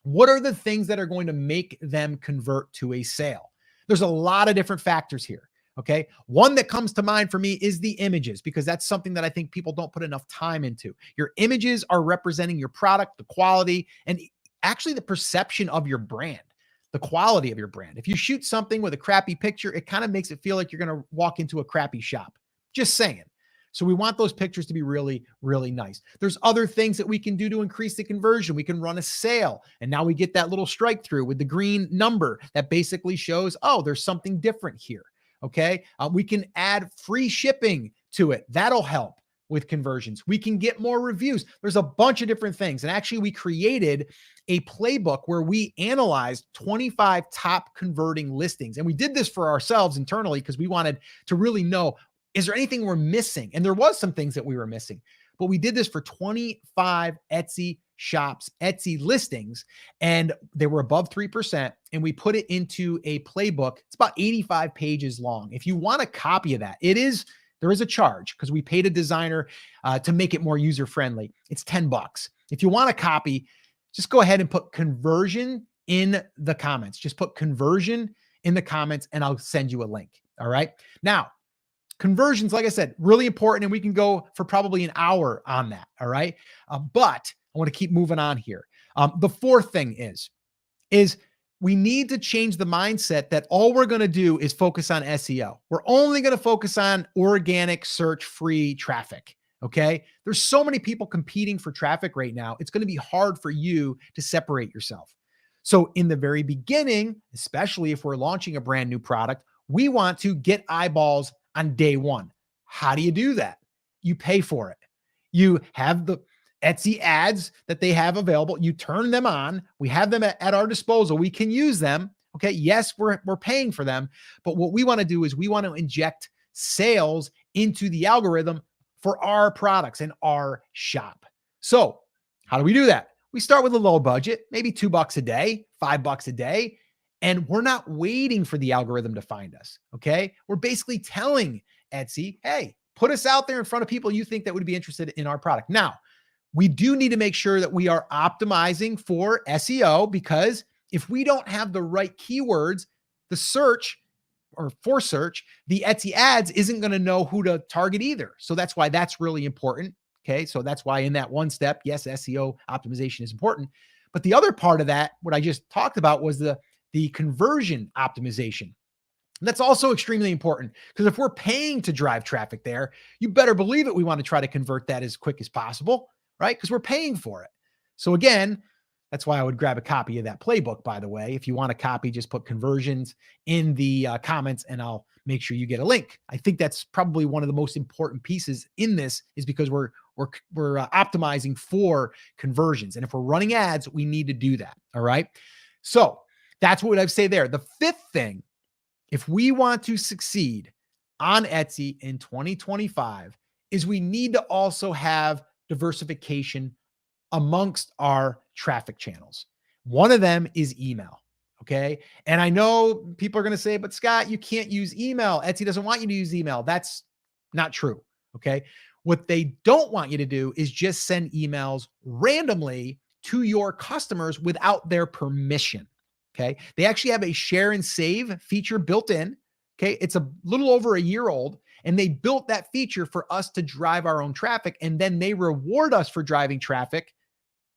What are the things that are going to make them convert to a sale? There's a lot of different factors here. Okay. One that comes to mind for me is the images, because that's something that I think people don't put enough time into. Your images are representing your product, the quality, and actually the perception of your brand, the quality of your brand. If you shoot something with a crappy picture, it kind of makes it feel like you're going to walk into a crappy shop. Just saying. So we want those pictures to be really, really nice. There's other things that we can do to increase the conversion. We can run a sale, and now we get that little strike through with the green number that basically shows, oh, there's something different here. Okay. We can add free shipping to it. That'll help with conversions. We can get more reviews. There's a bunch of different things. And actually, we created a playbook where we analyzed 25 top converting listings. And we did this for ourselves internally because we wanted to really know, is there anything we're missing? And there was some things that we were missing, but we did this for 25 Etsy shops, Etsy listings, and they were above 3%. And we put it into a playbook. It's about 85 pages long. If you want a copy of that, there is a charge because we paid a designer to make it more user-friendly. It's $10. If you want a copy, just go ahead and put conversion in the comments. Just put conversion in the comments and I'll send you a link. All right. Now, conversions, like I said, really important, and we can go for probably an hour on that. All right. But I want to keep moving on here. The fourth thing is we need to change the mindset that all we're going to do is focus on SEO. We're only going to focus on organic search free traffic. Okay. There's so many people competing for traffic right now. It's going to be hard for you to separate yourself. So in the very beginning, especially if we're launching a brand new product, we want to get eyeballs on day one. How do you do that? You pay for it. You have the Etsy ads that they have available. You turn them on. We have them at our disposal. We can use them. Okay. Yes, we're paying for them. But what we want to do is we want to inject sales into the algorithm for our products and our shop. So how do we do that? We start with a low budget, maybe $2 a day, $5 a day. And we're not waiting for the algorithm to find us. Okay. We're basically telling Etsy, hey, put us out there in front of people you think that would be interested in our product. Now, we do need to make sure that we are optimizing for SEO, because if we don't have the right keywords, the search, the Etsy ads isn't going to know who to target either. So that's why that's really important. Okay. So that's why in that one step, yes, SEO optimization is important. But the other part of that, what I just talked about, was the conversion optimization. That's also extremely important, because if we're paying to drive traffic there, you better believe it. We want to try to convert that as quick as possible, right? Because we're paying for it. So again, that's why I would grab a copy of that playbook, by the way. If you want a copy, just put conversions in the comments and I'll make sure you get a link. I think that's probably one of the most important pieces in this, is because we're optimizing for conversions. And if we're running ads, we need to do that. All right. So that's what I'd say there. The fifth thing, if we want to succeed on Etsy in 2025, is we need to also have diversification amongst our traffic channels. One of them is email. Okay. And I know people are going to say, but Scott, you can't use email. Etsy doesn't want you to use email. That's not true. Okay. What they don't want you to do is just send emails randomly to your customers without their permission. Okay. They actually have a share and save feature built in. Okay. It's a little over a year old, and they built that feature for us to drive our own traffic. And then they reward us for driving traffic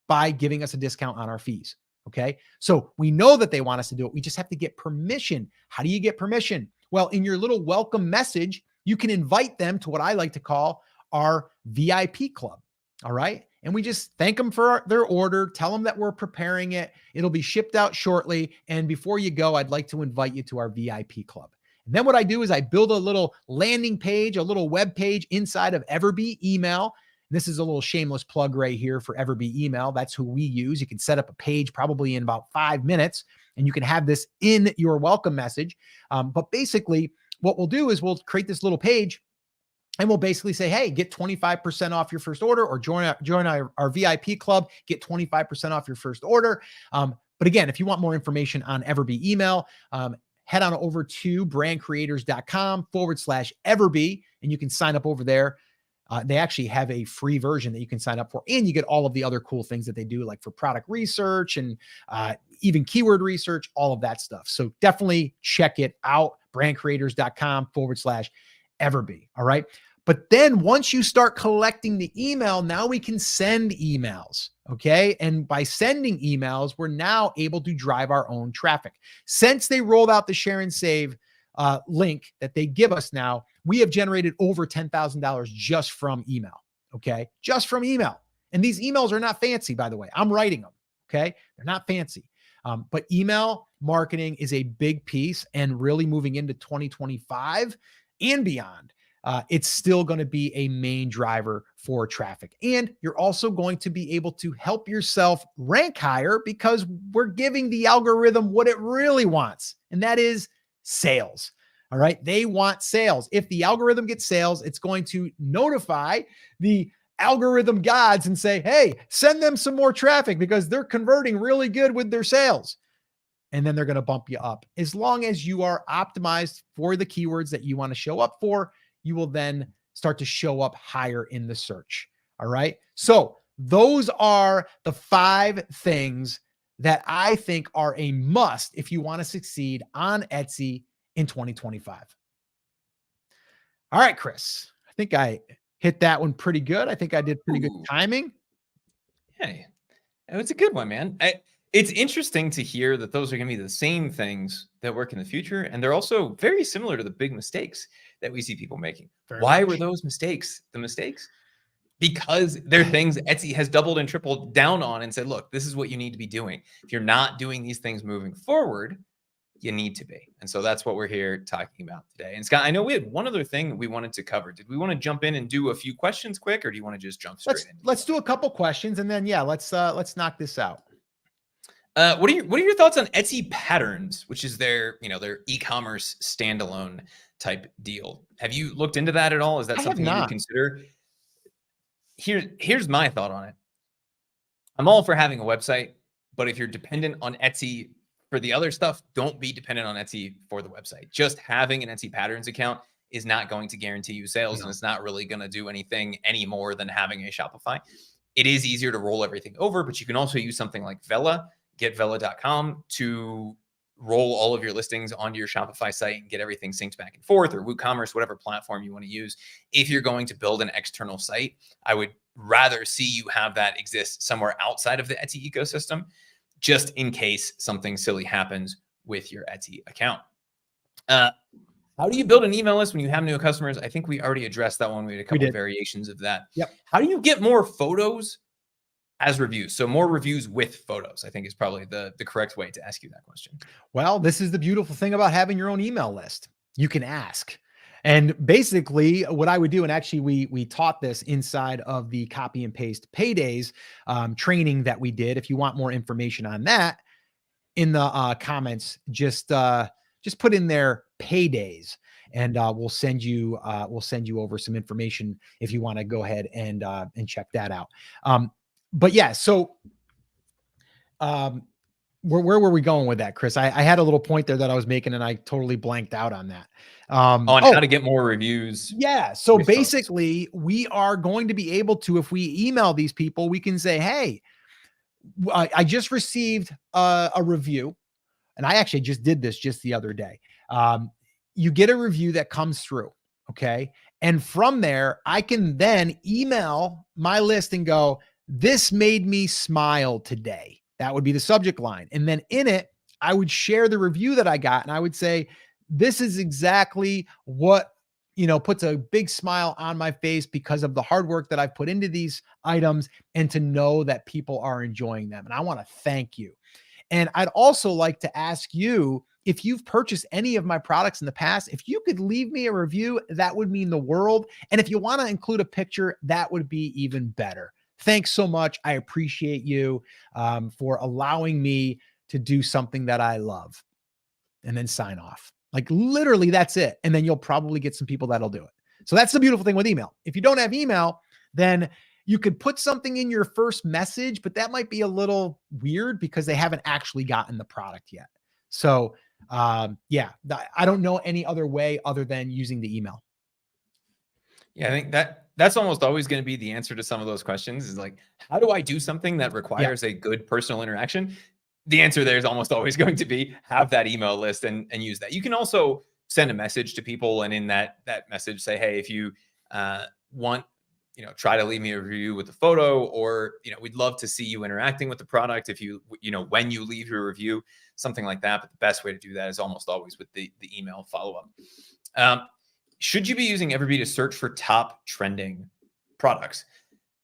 by giving us a discount on our fees. Okay. So we know that they want us to do it. We just have to get permission. How do you get permission? Well, in your little welcome message, you can invite them to what I like to call our VIP club. All right. And we just thank them for their order, tell them that we're preparing it. It'll be shipped out shortly. And before you go, I'd like to invite you to our VIP club. And then what I do is I build a little landing page, a little web page inside of Everbee email. This is a little shameless plug right here for Everbee email. That's who we use. You can set up a page probably in about 5 minutes, and you can have this in your welcome message. But basically what we'll do is we'll create this little page, and we'll basically say, hey, get 25% off your first order, or join our VIP club, get 25% off your first order. But again, if you want more information on Everbee email, head on over to brandcreators.com/Everbee, and you can sign up over there. They actually have a free version that you can sign up for, and you get all of the other cool things that they do, like for product research and even keyword research, all of that stuff. So definitely check it out, brandcreators.com/Everbee. All right. But then once you start collecting the email, now we can send emails. Okay. And by sending emails, we're now able to drive our own traffic. Since they rolled out the share and save link that they give us now, we have generated over $10,000 just from email. Okay. Just from email. And these emails are not fancy, by the way. I'm writing them. Okay. They're not fancy. But email marketing is a big piece, and really moving into 2025 and beyond. It's still going to be a main driver for traffic. And you're also going to be able to help yourself rank higher because we're giving the algorithm what it really wants, and that is sales. All right. They want sales. If the algorithm gets sales, it's going to notify the algorithm gods and say, hey, send them some more traffic because they're converting really good with their sales. And then they're going to bump you up. As long as you are optimized for the keywords that you want to show up for, you will then start to show up higher in the search. All right. So those are the 5 things that I think are a must if you want to succeed on Etsy in 2025. All right, Chris, I think I hit that one pretty good. I think I did pretty good timing. Hey, it's a good one, man. It's interesting to hear that those are going to be the same things that work in the future. And they're also very similar to the big mistakes that we see people making. Why were those mistakes the mistakes? Because they're things Etsy has doubled and tripled down on and said, look, this is what you need to be doing. If you're not doing these things moving forward, you need to be. And so that's what we're here talking about today. And Scott, I know we had one other thing we wanted to cover. Did we want to jump in and do a few questions quick, or do you want to just jump straight in? Let's do a couple questions, and then let's knock this out. What are your thoughts on Etsy Patterns, which is their e-commerce standalone type deal? Have you looked into that at all? Is that something you would consider? Here's my thought on it. I'm all for having a website, but if you're dependent on Etsy for the other stuff, don't be dependent on Etsy for the website. Just having an Etsy Patterns account is not going to guarantee you sales, and it's not really going to do anything any more than having a Shopify. It is easier to roll everything over, but you can also use something like Vela, getvela.com, to roll all of your listings onto your Shopify site and get everything synced back and forth, or WooCommerce, whatever platform you want to use. If you're going to build an external site, I would rather see you have that exist somewhere outside of the Etsy ecosystem, just in case something silly happens with your Etsy account. How do you build an email list when you have new customers? I think we already addressed that one. We had a couple of variations of that. Yep. How do you get more photos as reviews? So more reviews with photos, I think, is probably the correct way to ask you that question. Well, this is the beautiful thing about having your own email list. You can ask. And basically what I would do, and actually we taught this inside of the copy and paste paydays training that we did. If you want more information on that, in the comments, just put in there paydays, and we'll send you over some information if you want to go ahead and check that out. But yeah, so where were we going with that, Chris? I had a little point there that I was making, and I totally blanked out on that. On how to get more reviews. Yeah. So basically, we are going to be able to, if we email these people, we can say, hey, I just received a review, and I actually just did this just the other day. You get a review that comes through. Okay. And from there, I can then email my list and go, this made me smile today. That would be the subject line. And then in it, I would share the review that I got, and I would say, this is exactly what, puts a big smile on my face because of the hard work that I've put into these items, and to know that people are enjoying them. And I want to thank you. And I'd also like to ask you, if you've purchased any of my products in the past, if you could leave me a review, that would mean the world. And if you want to include a picture, that would be even better. Thanks so much. I appreciate you for allowing me to do something that I love. And then sign off. Like literally that's it. And then you'll probably get some people that'll do it. So that's the beautiful thing with email. If you don't have email, then you could put something in your first message, but that might be a little weird because they haven't actually gotten the product yet. So yeah, I don't know any other way other than using the email. Yeah, I think that's almost always going to be the answer to some of those questions, is like, how do I do something that requires a good personal interaction? The answer there is almost always going to be have that email list and use that. You can also send a message to people, and in that message say, hey, if you want, try to leave me a review with a photo, or, we'd love to see you interacting with the product. If when you leave your review, something like that. But the best way to do that is almost always with the email follow-up. Should you be using Everbee to search for top trending products?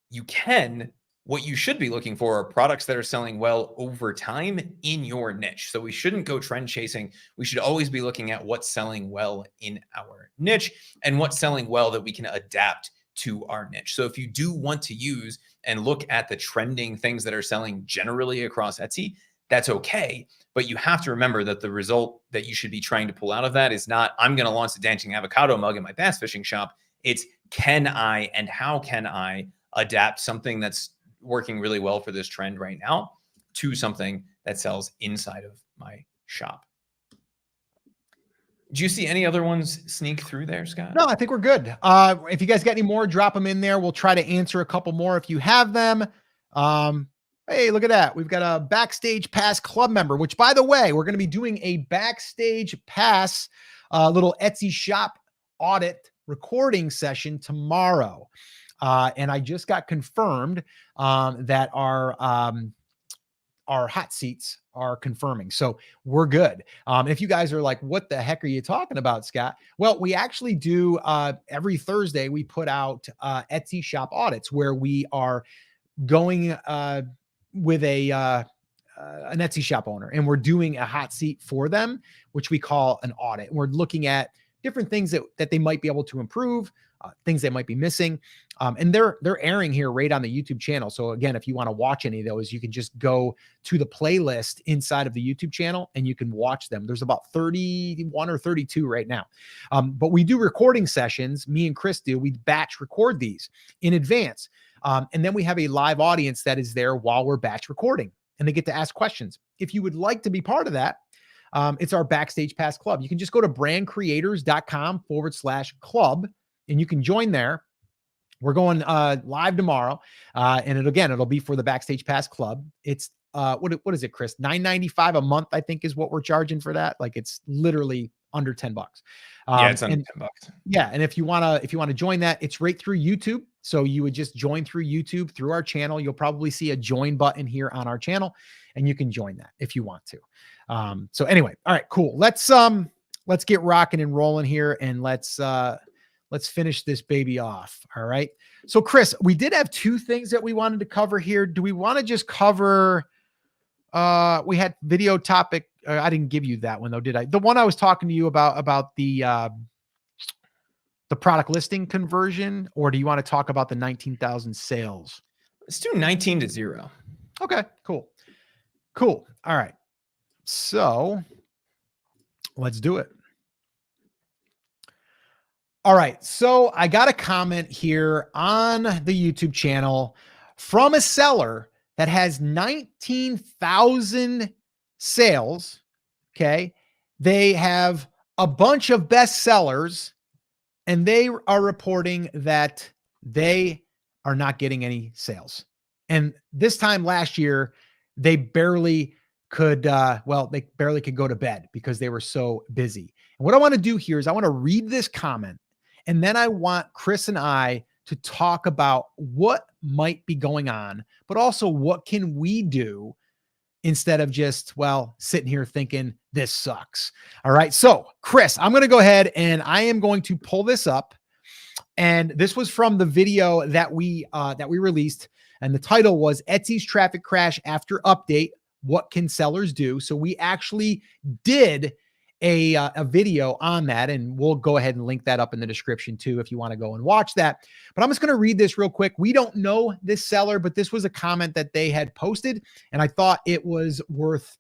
You can. What you should be looking for are products that are selling well over time in your niche. So we shouldn't go trend chasing. We should always be looking at what's selling well in our niche and what's selling well that we can adapt to our niche. So if you do want to use and look at the trending things that are selling generally across Etsy, that's okay. But you have to remember that the result that you should be trying to pull out of that is not, I'm going to launch a dancing avocado mug in my bass fishing shop. It's, can I and how can I adapt something that's working really well for this trend right now to something that sells inside of my shop? Do you see any other ones sneak through there, Scott? No, I think we're good. If you guys got any more, drop them in there. We'll try to answer a couple more if you have them. Hey, look at that. We've got a Backstage Pass Club member, which, by the way, we're going to be doing a Backstage Pass little Etsy shop audit recording session tomorrow. And I just got confirmed that our hot seats are confirming. So we're good. If you guys are like, what the heck are you talking about, Scott? Well, we actually do every Thursday, we put out Etsy shop audits where we are going with an Etsy shop owner, and we're doing a hot seat for them, which we call an audit. We're looking at different things that they might be able to improve, things they might be missing. And they're airing here right on the YouTube channel. So again, if you want to watch any of those, you can just go to the playlist inside of the YouTube channel and you can watch them. There's about 31 or 32 right now. But we do recording sessions. Me and Chris do. We batch record these in advance. And then we have a live audience that is there while we're batch recording, and they get to ask questions. If you would like to be part of that, it's our Backstage Pass Club. You can just go to brandcreators.com/club and you can join there. We're going live tomorrow. And it'll be for the Backstage Pass Club. It's what is it, Chris? $9.95 a month, I think, is what we're charging for that. Like, it's literally under $10. Yeah, it's under $10. Yeah. And if you want to join that, it's right through YouTube. So you would just join through YouTube, through our channel. You'll probably see a join button here on our channel, and you can join that if you want to. So anyway, all right, cool. Let's get rocking and rolling here, and let's finish this baby off. All right. So Chris, we did have two things that we wanted to cover here. Do we want to just cover, we had video topic. I didn't give you that one though, did I? The one I was talking to you about the product listing conversion, or do you want to talk about the 19,000 sales? Let's do 19 to 0. Okay, cool. All right. So let's do it. All right. So I got a comment here on the YouTube channel from a seller that has 19,000 sales. Okay. They have a bunch of best sellers, and they are reporting that they are not getting any sales. And this time last year, they barely could, they barely could go to bed because they were so busy. And what I want to do here is I want to read this comment, and then I want Chris and I to talk about what might be going on, but also what can we do instead of just, sitting here thinking this sucks. All right. So Chris, I'm going to go ahead and I am going to pull this up. And this was from the video that we released. And the title was Etsy's Traffic Crash After Update. What can sellers do? So we actually did a video on that, and we'll go ahead and link that up in the description too, if you want to go and watch that. But I'm just going to read this real quick. We don't know this seller, but this was a comment that they had posted, and I thought it was worth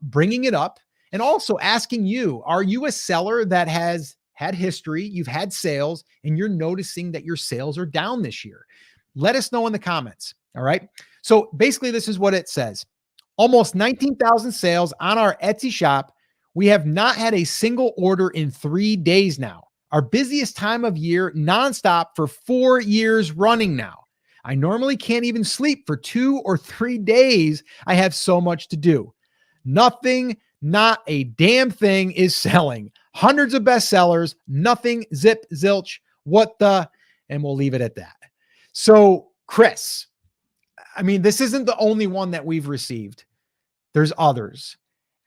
bringing it up and also asking you, are you a seller that has had history, you've had sales, and you're noticing that your sales are down this year? Let us know in the comments. All right. So basically this is what it says. Almost 19,000 sales on our Etsy shop. We have not had a single order in 3 days now. Our busiest time of year, nonstop for 4 years running now. I normally can't even sleep for 2 or 3 days. I have so much to do. Nothing, not a damn thing is selling. Hundreds of bestsellers, nothing, zip, zilch, what the, and we'll leave it at that. So, Chris, I mean, this isn't the only one that we've received. There's others.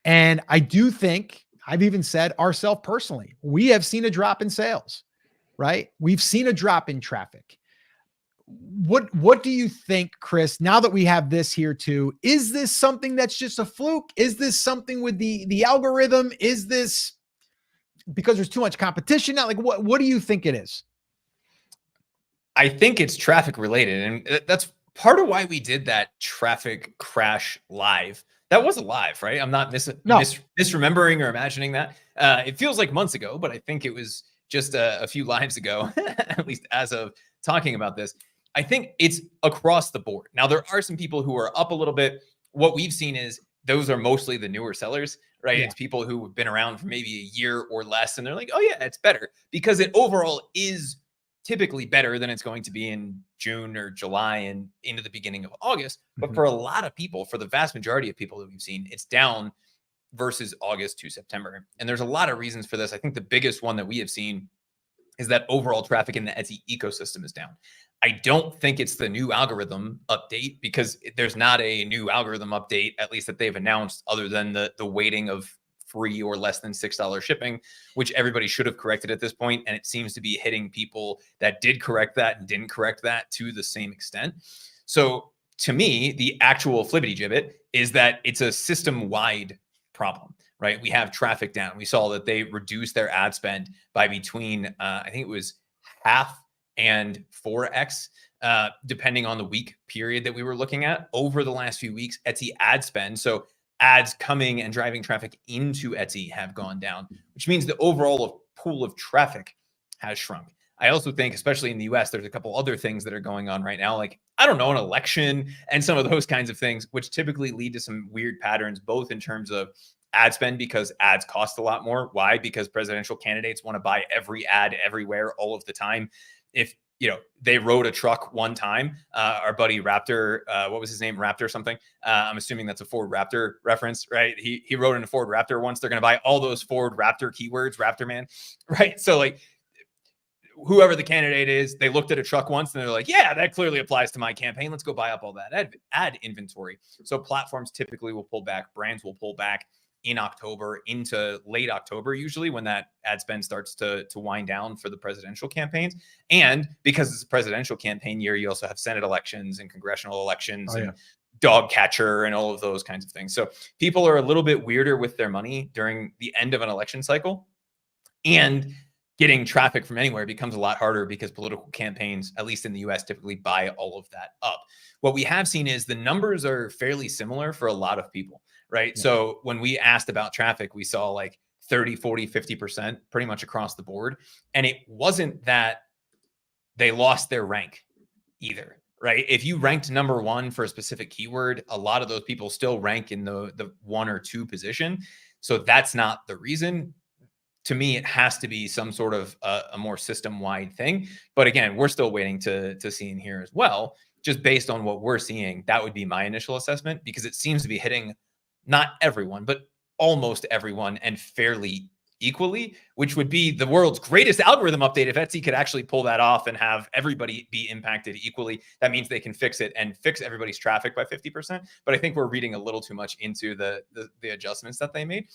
And I do think, I've even said ourselves personally, we have seen a drop in sales, right? We've seen a drop in traffic. What do you think, Chris, now that we have this here too? Is this something that's just a fluke? Is this something with the algorithm? Is this because there's too much competition now? Like what do you think it is? I think it's traffic related. And that's part of why we did that traffic crash live. That wasn't live, right? I'm not misremembering or imagining that. It feels like months ago, but I think it was just a few lives ago, at least as of talking about this. I think it's across the board. Now, there are some people who are up a little bit. What we've seen is those are mostly the newer sellers, right? Yeah. It's people who have been around for maybe a year or less, and they're like, oh yeah, it's better, because it overall is typically better than it's going to be in June or July and into the beginning of August. But for a lot of people, for the vast majority of people that we've seen, it's down versus August to September. And there's a lot of reasons for this. I think the biggest one that we have seen is that overall traffic in the Etsy ecosystem is down. I don't think it's the new algorithm update, because there's not a new algorithm update, at least that they've announced, other than the weighting of free or less than $6 shipping, which everybody should have corrected at this point. And it seems to be hitting people that did correct that and didn't correct that to the same extent. So to me, the actual flippity gibbet is that it's a system-wide problem, right? We have traffic down. We saw that they reduced their ad spend by between, I think it was half and 4x, depending on the week period that we were looking at over the last few weeks. Etsy ad spend, so ads coming and driving traffic into Etsy, have gone down, which means the overall pool of traffic has shrunk. I also think, especially in the US, there's a couple other things that are going on right now, like, I don't know, an election and some of those kinds of things, which typically lead to some weird patterns, both in terms of ad spend, because ads cost a lot more. Why? Because presidential candidates want to buy every ad everywhere all of the time. If they rode a truck one time, our buddy Raptor, what was his name? Raptor something. I'm assuming that's a Ford Raptor reference, right? He rode in a Ford Raptor once. They're going to buy all those Ford Raptor keywords, Raptor man, right? So like, whoever the candidate is, they looked at a truck once and they're like, yeah, that clearly applies to my campaign. Let's go buy up all that ad inventory. So platforms typically will pull back. Brands will pull back in October into late October, usually, when that ad spend starts to wind down for the presidential campaigns. And because it's a presidential campaign year, you also have Senate elections and congressional elections and dog catcher and all of those kinds of things. So people are a little bit weirder with their money during the end of an election cycle, and getting traffic from anywhere becomes a lot harder, because political campaigns, at least in the US, typically buy all of that up. What we have seen is the numbers are fairly similar for a lot of people, right? Yeah. So when we asked about traffic, we saw like 30, 40, 50% pretty much across the board. And it wasn't that they lost their rank either, right? If you ranked number one for a specific keyword, a lot of those people still rank in the 1 or 2 position. So that's not the reason. To me, it has to be some sort of a more system-wide thing. But again, we're still waiting to see in here as well. Just based on what we're seeing, that would be my initial assessment, because it seems to be hitting not everyone, but almost everyone, and fairly equally, which would be the world's greatest algorithm update if Etsy could actually pull that off and have everybody be impacted equally. That means they can fix it and fix everybody's traffic by 50%. But I think we're reading a little too much into the adjustments that they made.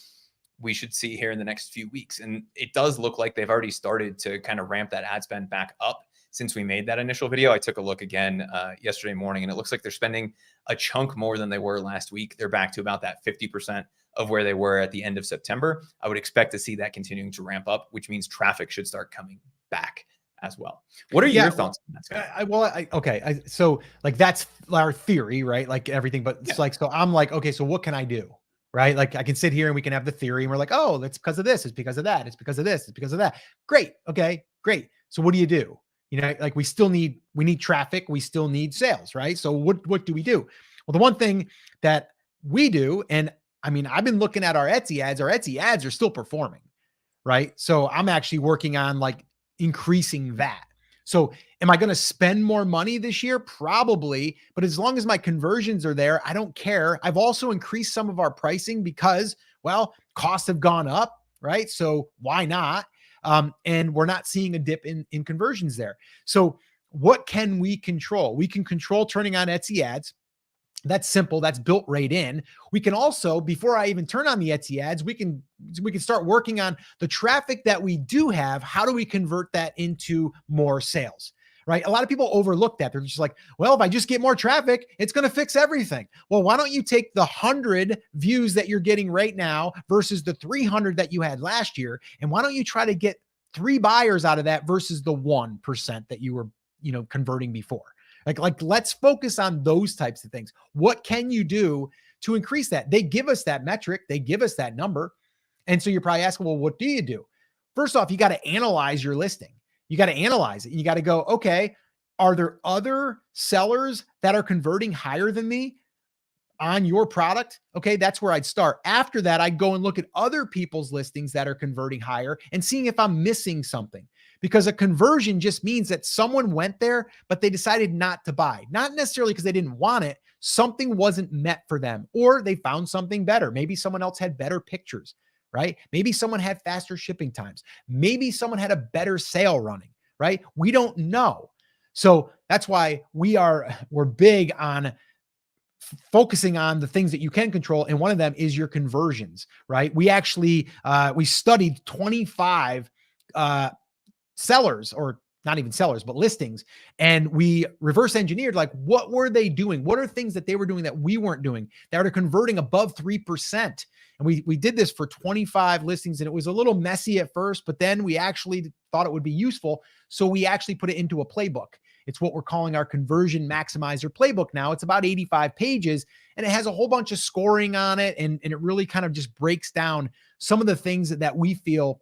We should see here in the next few weeks. And it does look like they've already started to kind of ramp that ad spend back up since we made that initial video. I took a look again yesterday morning, and it looks like they're spending a chunk more than they were last week. They're back to about that 50% of where they were at the end of September. I would expect to see that continuing to ramp up, which means traffic should start coming back as well. What are your thoughts on that? So like, that's our theory, right? Like everything, but it's like, so I'm like, okay, so what can I do? Right? Like, I can sit here and we can have the theory, and we're like, oh, that's because of this. It's because of that. It's because of this. It's because of that. Great. Okay, great. So what do you do? Like, we need traffic. We still need sales, right? So what do we do? Well, the one thing that we do, and I mean, I've been looking at our Etsy ads. Our Etsy ads are still performing, right? So I'm actually working on like increasing that. So am I going to spend more money this year? Probably. But as long as my conversions are there, I don't care. I've also increased some of our pricing because, well, costs have gone up, right? So why not? And we're not seeing a dip in conversions there. So What can we control? We can control turning on Etsy ads. That's simple. That's built right in. We can also, before I even turn on the Etsy ads, we can start working on the traffic that we do have. How do we convert that into more sales? Right? A lot of people overlook that. They're just like, well, if I just get more traffic, it's going to fix everything. Well, why don't you take the 100 views that you're getting right now versus the 300 that you had last year, and why don't you try to get 3 buyers out of that versus the 1% that you were, converting before? Like let's focus on those types of things. What can you do to increase that? They give us that metric, they give us that number. And so you're probably asking, well, what do you do? First off, you got to analyze your listing. You got to analyze it. You got to go, okay, are there other sellers that are converting higher than me on your product? Okay, that's where I'd start. After that, I'd go and look at other people's listings that are converting higher and seeing if I'm missing something. Because a conversion just means that someone went there, but they decided not to buy. Not necessarily because they didn't want it. Something wasn't met for them, or they found something better. Maybe someone else had better pictures, right? Maybe someone had faster shipping times. Maybe someone had a better sale running, right? We don't know. So that's why we're big on focusing on the things that you can control. And one of them is your conversions, right? We actually, we studied 25, sellers, or not even sellers, but listings. And we reverse engineered, like, what were they doing? What are things that they were doing that we weren't doing that are converting above 3%? And we did this for 25 listings, and it was a little messy at first, but then we actually thought it would be useful. So we actually put it into a playbook. It's what we're calling our conversion maximizer playbook now. It's about 85 pages, and it has a whole bunch of scoring on it. And it really kind of just breaks down some of the things that we feel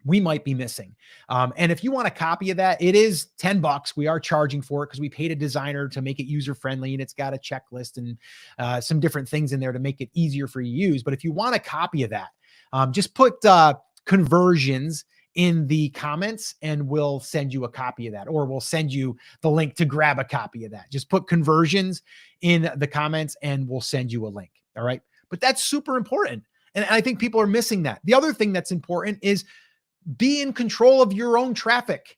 we might be missing. And if you want a copy of that, it is $10. We are charging for it because we paid a designer to make it user-friendly, and it's got a checklist and some different things in there to make it easier for you to use. But if you want a copy of that, just put conversions in the comments and we'll send you a copy of that, or we'll send you the link to grab a copy of that. Just put conversions in the comments and we'll send you a link. All right. But that's super important. And I think people are missing that. The other thing that's important is be in control of your own traffic,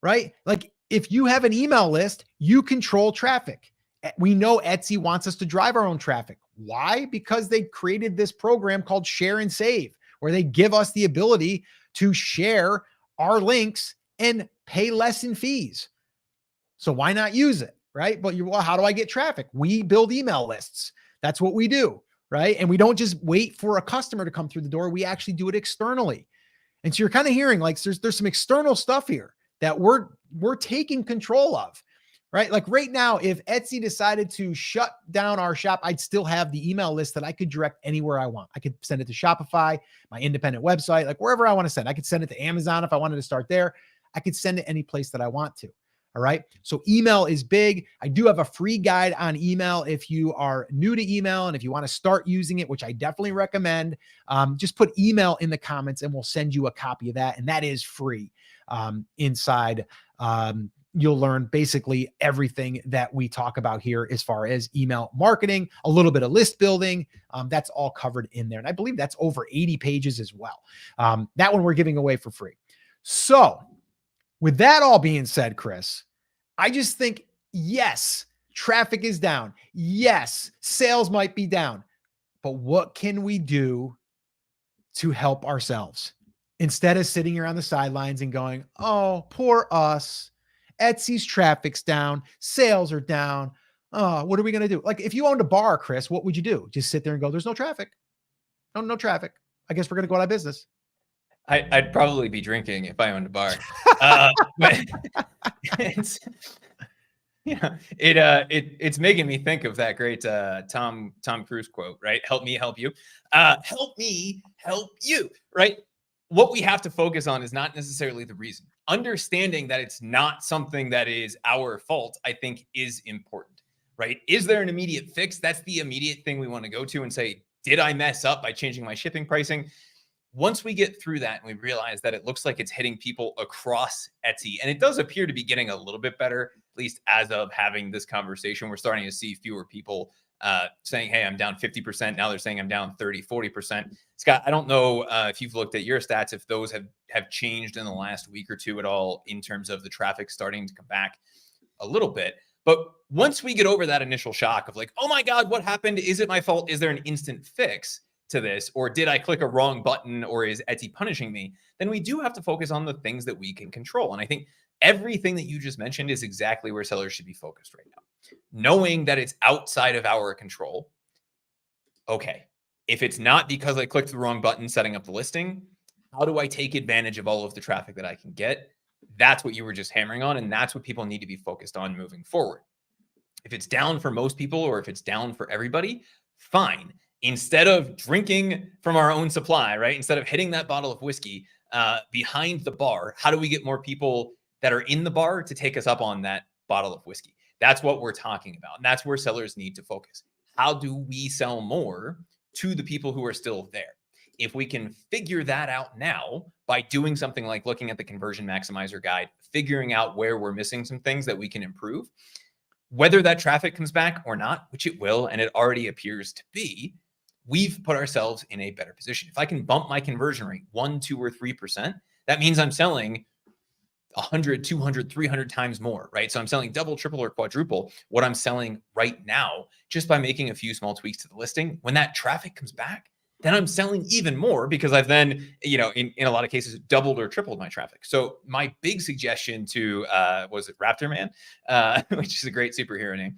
right? Like if you have an email list, you control traffic. We know Etsy wants us to drive our own traffic. Why? Because they created this program called Share and Save, where they give us the ability to share our links and pay less in fees. So why not use it, right? But well, how do I get traffic? We build email lists. That's what we do, right? And we don't just wait for a customer to come through the door. We actually do it externally. And so you're kind of hearing like there's some external stuff here that we're taking control of, right? Like right now, if Etsy decided to shut down our shop, I'd still have the email list that I could direct anywhere I want. I could send it to Shopify, my independent website, like wherever I want to send. I could send it to Amazon if I wanted to start there. I could send it any place that I want to. All right. So email is big. I do have a free guide on email if you are new to email and if you want to start using it, which I definitely recommend. Just put email in the comments and we'll send you a copy of that. And that is free. Inside, you'll learn basically everything that we talk about here as far as email marketing, a little bit of list building. That's all covered in there. And I believe that's over 80 pages as well. That one we're giving away for free. So with that all being said, Chris, I just think, yes, traffic is down. Yes, sales might be down. But what can we do to help ourselves? Instead of sitting here on the sidelines and going, oh, poor us. Etsy's traffic's down. Sales are down. Oh, what are we going to do? Like if you owned a bar, Chris, what would you do? Just sit there and go, there's no traffic. No traffic. I guess we're going to go out of business. I'd probably be drinking if I owned a bar. But it's, it's making me think of that great Tom Cruise quote, right? Help me help you. Help me help you, right? What we have to focus on is not necessarily the reason. Understanding that it's not something that is our fault, I think, is important, right? Is there an immediate fix? That's the immediate thing we want to go to and say, did I mess up by changing my shipping pricing? Once we get through that and we realize that it looks like it's hitting people across Etsy, and it does appear to be getting a little bit better, at least as of having this conversation, we're starting to see fewer people saying, hey, I'm down 50%. Now they're saying I'm down 30, 40%. Scott, I don't know if you've looked at your stats, if those have changed in the last week or two at all in terms of the traffic starting to come back a little bit. But once we get over that initial shock of like, oh my God, what happened? Is it my fault? Is there an instant fix to this? Or did I click a wrong button? Or is Etsy punishing me? Then we do have to focus on the things that we can control. And I think everything that you just mentioned is exactly where sellers should be focused right now. Knowing that it's outside of our control. Okay, if it's not because I clicked the wrong button setting up the listing, how do I take advantage of all of the traffic that I can get? That's what you were just hammering on, and that's what people need to be focused on moving forward. If it's down for most people or if it's down for everybody, fine. Instead of drinking from our own supply, right? Instead of hitting that bottle of whiskey behind the bar, how do we get more people that are in the bar to take us up on that bottle of whiskey? That's what we're talking about. And that's where sellers need to focus. How do we sell more to the people who are still there? If we can figure that out now by doing something like looking at the conversion maximizer guide, figuring out where we're missing some things that we can improve, whether that traffic comes back or not, which it will, and it already appears to be, we've put ourselves in a better position. If I can bump my conversion rate 1, 2, or 3%, that means I'm selling 100, 200, 300 times more, right? So I'm selling double, triple, or quadruple what I'm selling right now just by making a few small tweaks to the listing. When that traffic comes back, then I'm selling even more because I've then, in a lot of cases, doubled or tripled my traffic. So my big suggestion to, was it Raptor Man, which is a great superhero name,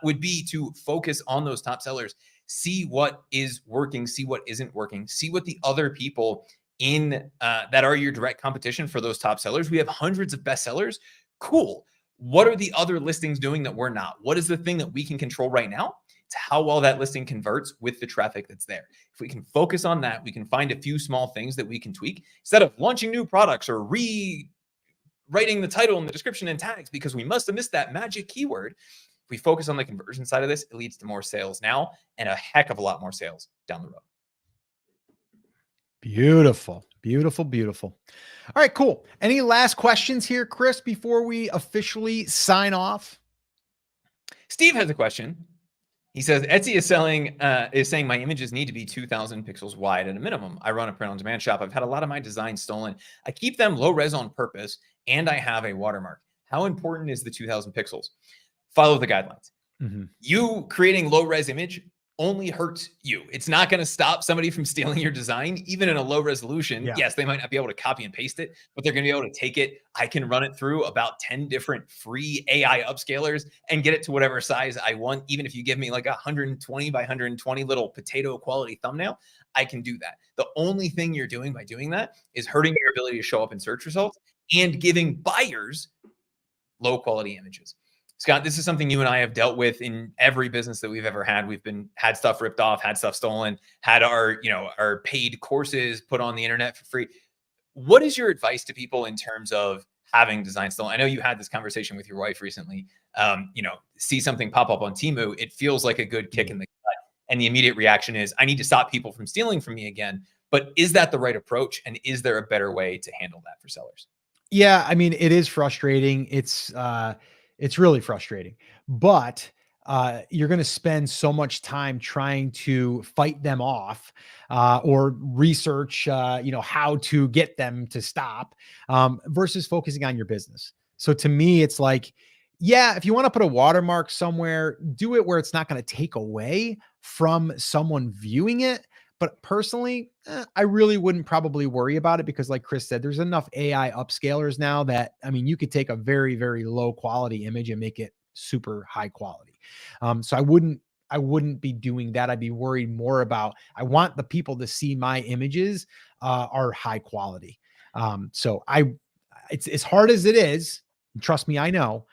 would be to focus on those top sellers, see what is working, see what isn't working, see what the other people in that are your direct competition for those top sellers. We have hundreds of best sellers. Cool. What are the other listings doing that we're not? What is the thing that we can control right now? It's how well that listing converts with the traffic that's there. If we can focus on that, we can find a few small things that we can tweak instead of launching new products or rewriting the title and the description and tags because we must have missed that magic keyword. If we focus on the conversion side of this, it leads to more sales now and a heck of a lot more sales down the road. Beautiful, beautiful, beautiful. All right, cool. Any last questions here, Chris, before we officially sign off? Steve has a question. He says, Etsy is saying my images need to be 2,000 pixels wide at a minimum. I run a print-on-demand shop. I've had a lot of my designs stolen. I keep them low res on purpose, and I have a watermark. How important is the 2,000 pixels? Follow the guidelines. Mm-hmm. You creating low res image only hurts you. It's not going to stop somebody from stealing your design, even in a low resolution. Yeah. Yes, they might not be able to copy and paste it, but they're going to be able to take it. I can run it through about 10 different free AI upscalers and get it to whatever size I want. Even if you give me like a 120 by 120 little potato quality thumbnail, I can do that. The only thing you're doing by doing that is hurting your ability to show up in search results and giving buyers low quality images. Scott, this is something you and I have dealt with in every business that we've ever had. We've had stuff ripped off, had stuff stolen, had our paid courses put on the internet for free. What is your advice to people in terms of having design stolen? I know you had this conversation with your wife recently. See something pop up on Temu, it feels like a good kick in the gut. And the immediate reaction is, I need to stop people from stealing from me again. But is that the right approach? And is there a better way to handle that for sellers? Yeah, I mean, it is frustrating. It's really frustrating, but you're going to spend so much time trying to fight them off or research, how to get them to stop versus focusing on your business. So to me, it's like, yeah, if you want to put a watermark somewhere, do it where it's not going to take away from someone viewing it. But personally, I really wouldn't probably worry about it because like Chris said, there's enough AI upscalers now that, I mean, you could take a very, very low quality image and make it super high quality. So I wouldn't be doing that. I'd be worried more about, I want the people to see my images are high quality. So it's as hard as it is. Trust me, I know.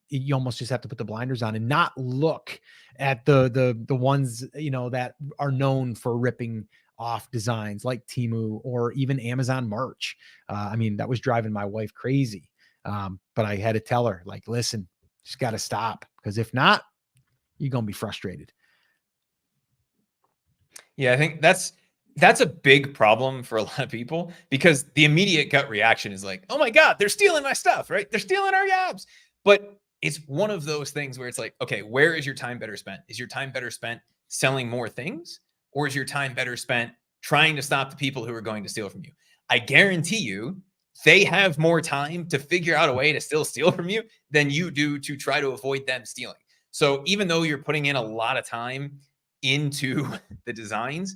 You almost just have to put the blinders on and not look at the ones, that are known for ripping off designs like Temu or even Amazon merch. I mean, that was driving my wife crazy. But I had to tell her, like, listen, just got to stop, because if not, you're going to be frustrated. Yeah, I think that's a big problem for a lot of people, because the immediate gut reaction is like, oh my God, they're stealing my stuff, right? They're stealing our jobs. But it's one of those things where it's like, okay, where is your time better spent? Is your time better spent selling more things, or is your time better spent trying to stop the people who are going to steal from you? I guarantee you they have more time to figure out a way to still steal from you than you do to try to avoid them stealing. So even though you're putting in a lot of time into the designs,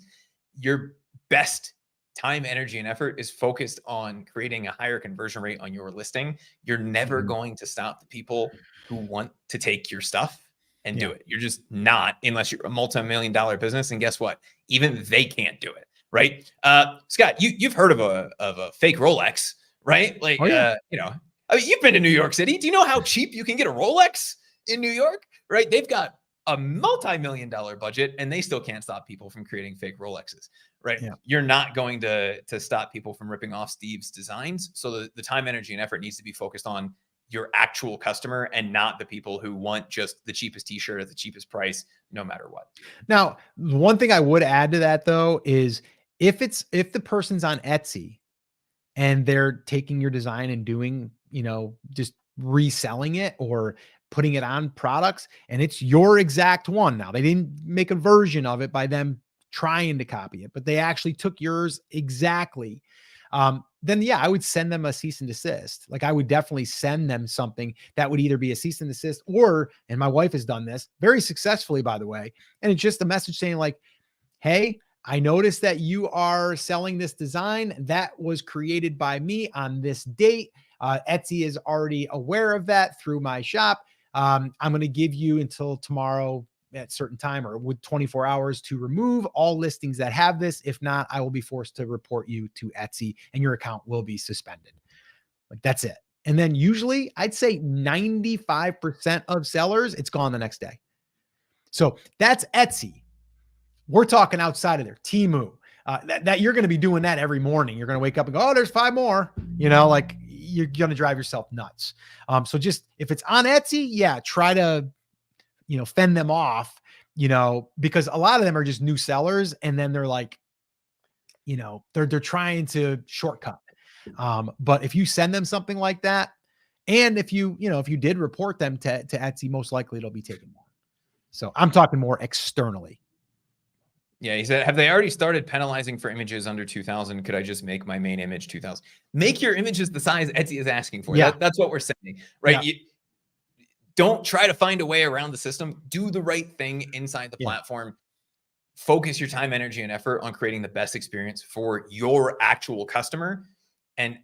your best time, energy, and effort is focused on creating a higher conversion rate on your listing. You're never going to stop the people who want to take your stuff and do it. You're just not, unless you're a multi-million-dollar business. And guess what? Even they can't do it, right? Scott, you've heard of a fake Rolex, right? Like, you know, I mean, you've been to New York City. Do you know how cheap you can get a Rolex in New York? Right? They've got a multi-million-dollar budget, and they still can't stop people from creating fake Rolexes. Right? Yeah. You're not going to stop people from ripping off Steve's designs. So the time, energy, and effort needs to be focused on your actual customer and not the people who want just the cheapest t-shirt at the cheapest price, no matter what. Now, one thing I would add to that though is if the person's on Etsy and they're taking your design and doing, you know, just reselling it or putting it on products and it's your exact one. Now they didn't make a version of it by them trying to copy it, but they actually took yours exactly. Then yeah, I would send them a cease and desist. Like I would definitely send them something that would either be a cease and desist or, and my wife has done this very successfully, by the way. And it's just a message saying like, hey, I noticed that you are selling this design that was created by me on this date. Etsy is already aware of that through my shop. I'm going to give you until tomorrow at certain time or with 24 hours to remove all listings that have this. If not, I will be forced to report you to Etsy and your account will be suspended. Like that's it. And then usually I'd say 95% of sellers, it's gone the next day. So that's Etsy. We're talking outside of there, Temu, that you're going to be doing that every morning. You're going to wake up and go, oh, there's 5 more, you know, like you're going to drive yourself nuts. So just if it's on Etsy, yeah, try to, you know, fend them off, you know, because a lot of them are just new sellers. And then they're like, you know, they're trying to shortcut. But if you send them something like that, and if you did report them to Etsy, most likely it'll be taken more. So I'm talking more externally. Yeah, he said, have they already started penalizing for images under 2,000? Could I just make my main image 2,000? Make your images the size Etsy is asking for. Yeah. That's what we're saying, right? Yeah. Don't try to find a way around the system. Do the right thing inside the platform. Focus your time, energy, and effort on creating the best experience for your actual customer. And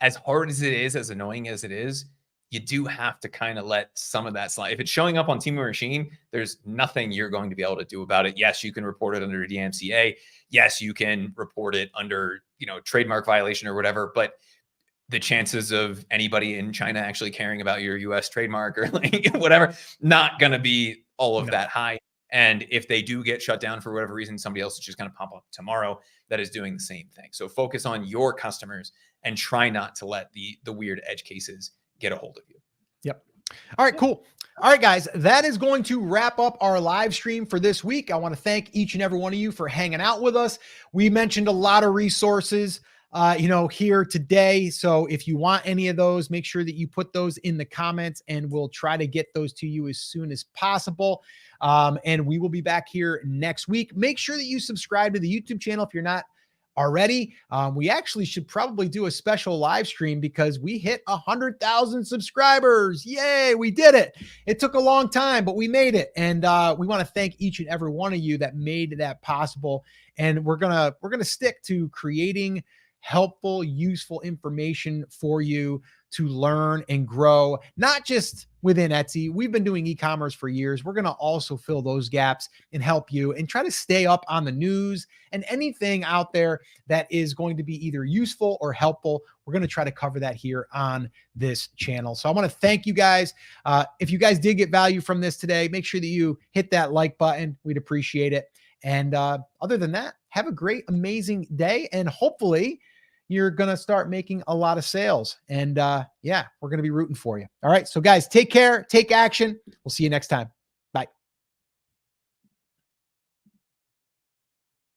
as hard as it is, as annoying as it is, you do have to kind of let some of that slide. If it's showing up on Temu or Shein, there's nothing you're going to be able to do about it. Yes, you can report it under DMCA. Yes, you can report it under, you know, trademark violation or whatever, but the chances of anybody in China actually caring about your US trademark or like whatever, not going to be all of that high. And if they do get shut down for whatever reason, somebody else is just going to pop up tomorrow that is doing the same thing. So focus on your customers and try not to let the weird edge cases get a hold of you. Yep. All right, cool. All right, guys, that is going to wrap up our live stream for this week. I want to thank each and every one of you for hanging out with us. We mentioned a lot of resources, here today. So if you want any of those, make sure that you put those in the comments and we'll try to get those to you as soon as possible. And we will be back here next week. Make sure that you subscribe to the YouTube channel if you're not already. We actually should probably do a special live stream because we hit 100,000 subscribers. Yay, we did it. It took a long time, but we made it. And we want to thank each and every one of you that made that possible. And we're gonna stick to creating helpful, useful information for you to learn and grow, not just within Etsy. We've been doing e-commerce for years. We're going to also fill those gaps and help you and try to stay up on the news and anything out there that is going to be either useful or helpful. We're going to try to cover that here on this channel. So I want to thank you guys. If you guys did get value from this today, make sure that you hit that like button. We'd appreciate it. And other than that, have a great, amazing day. And hopefully you're going to start making a lot of sales. And yeah, we're going to be rooting for you. All right. So guys, take care, take action. We'll see you next time.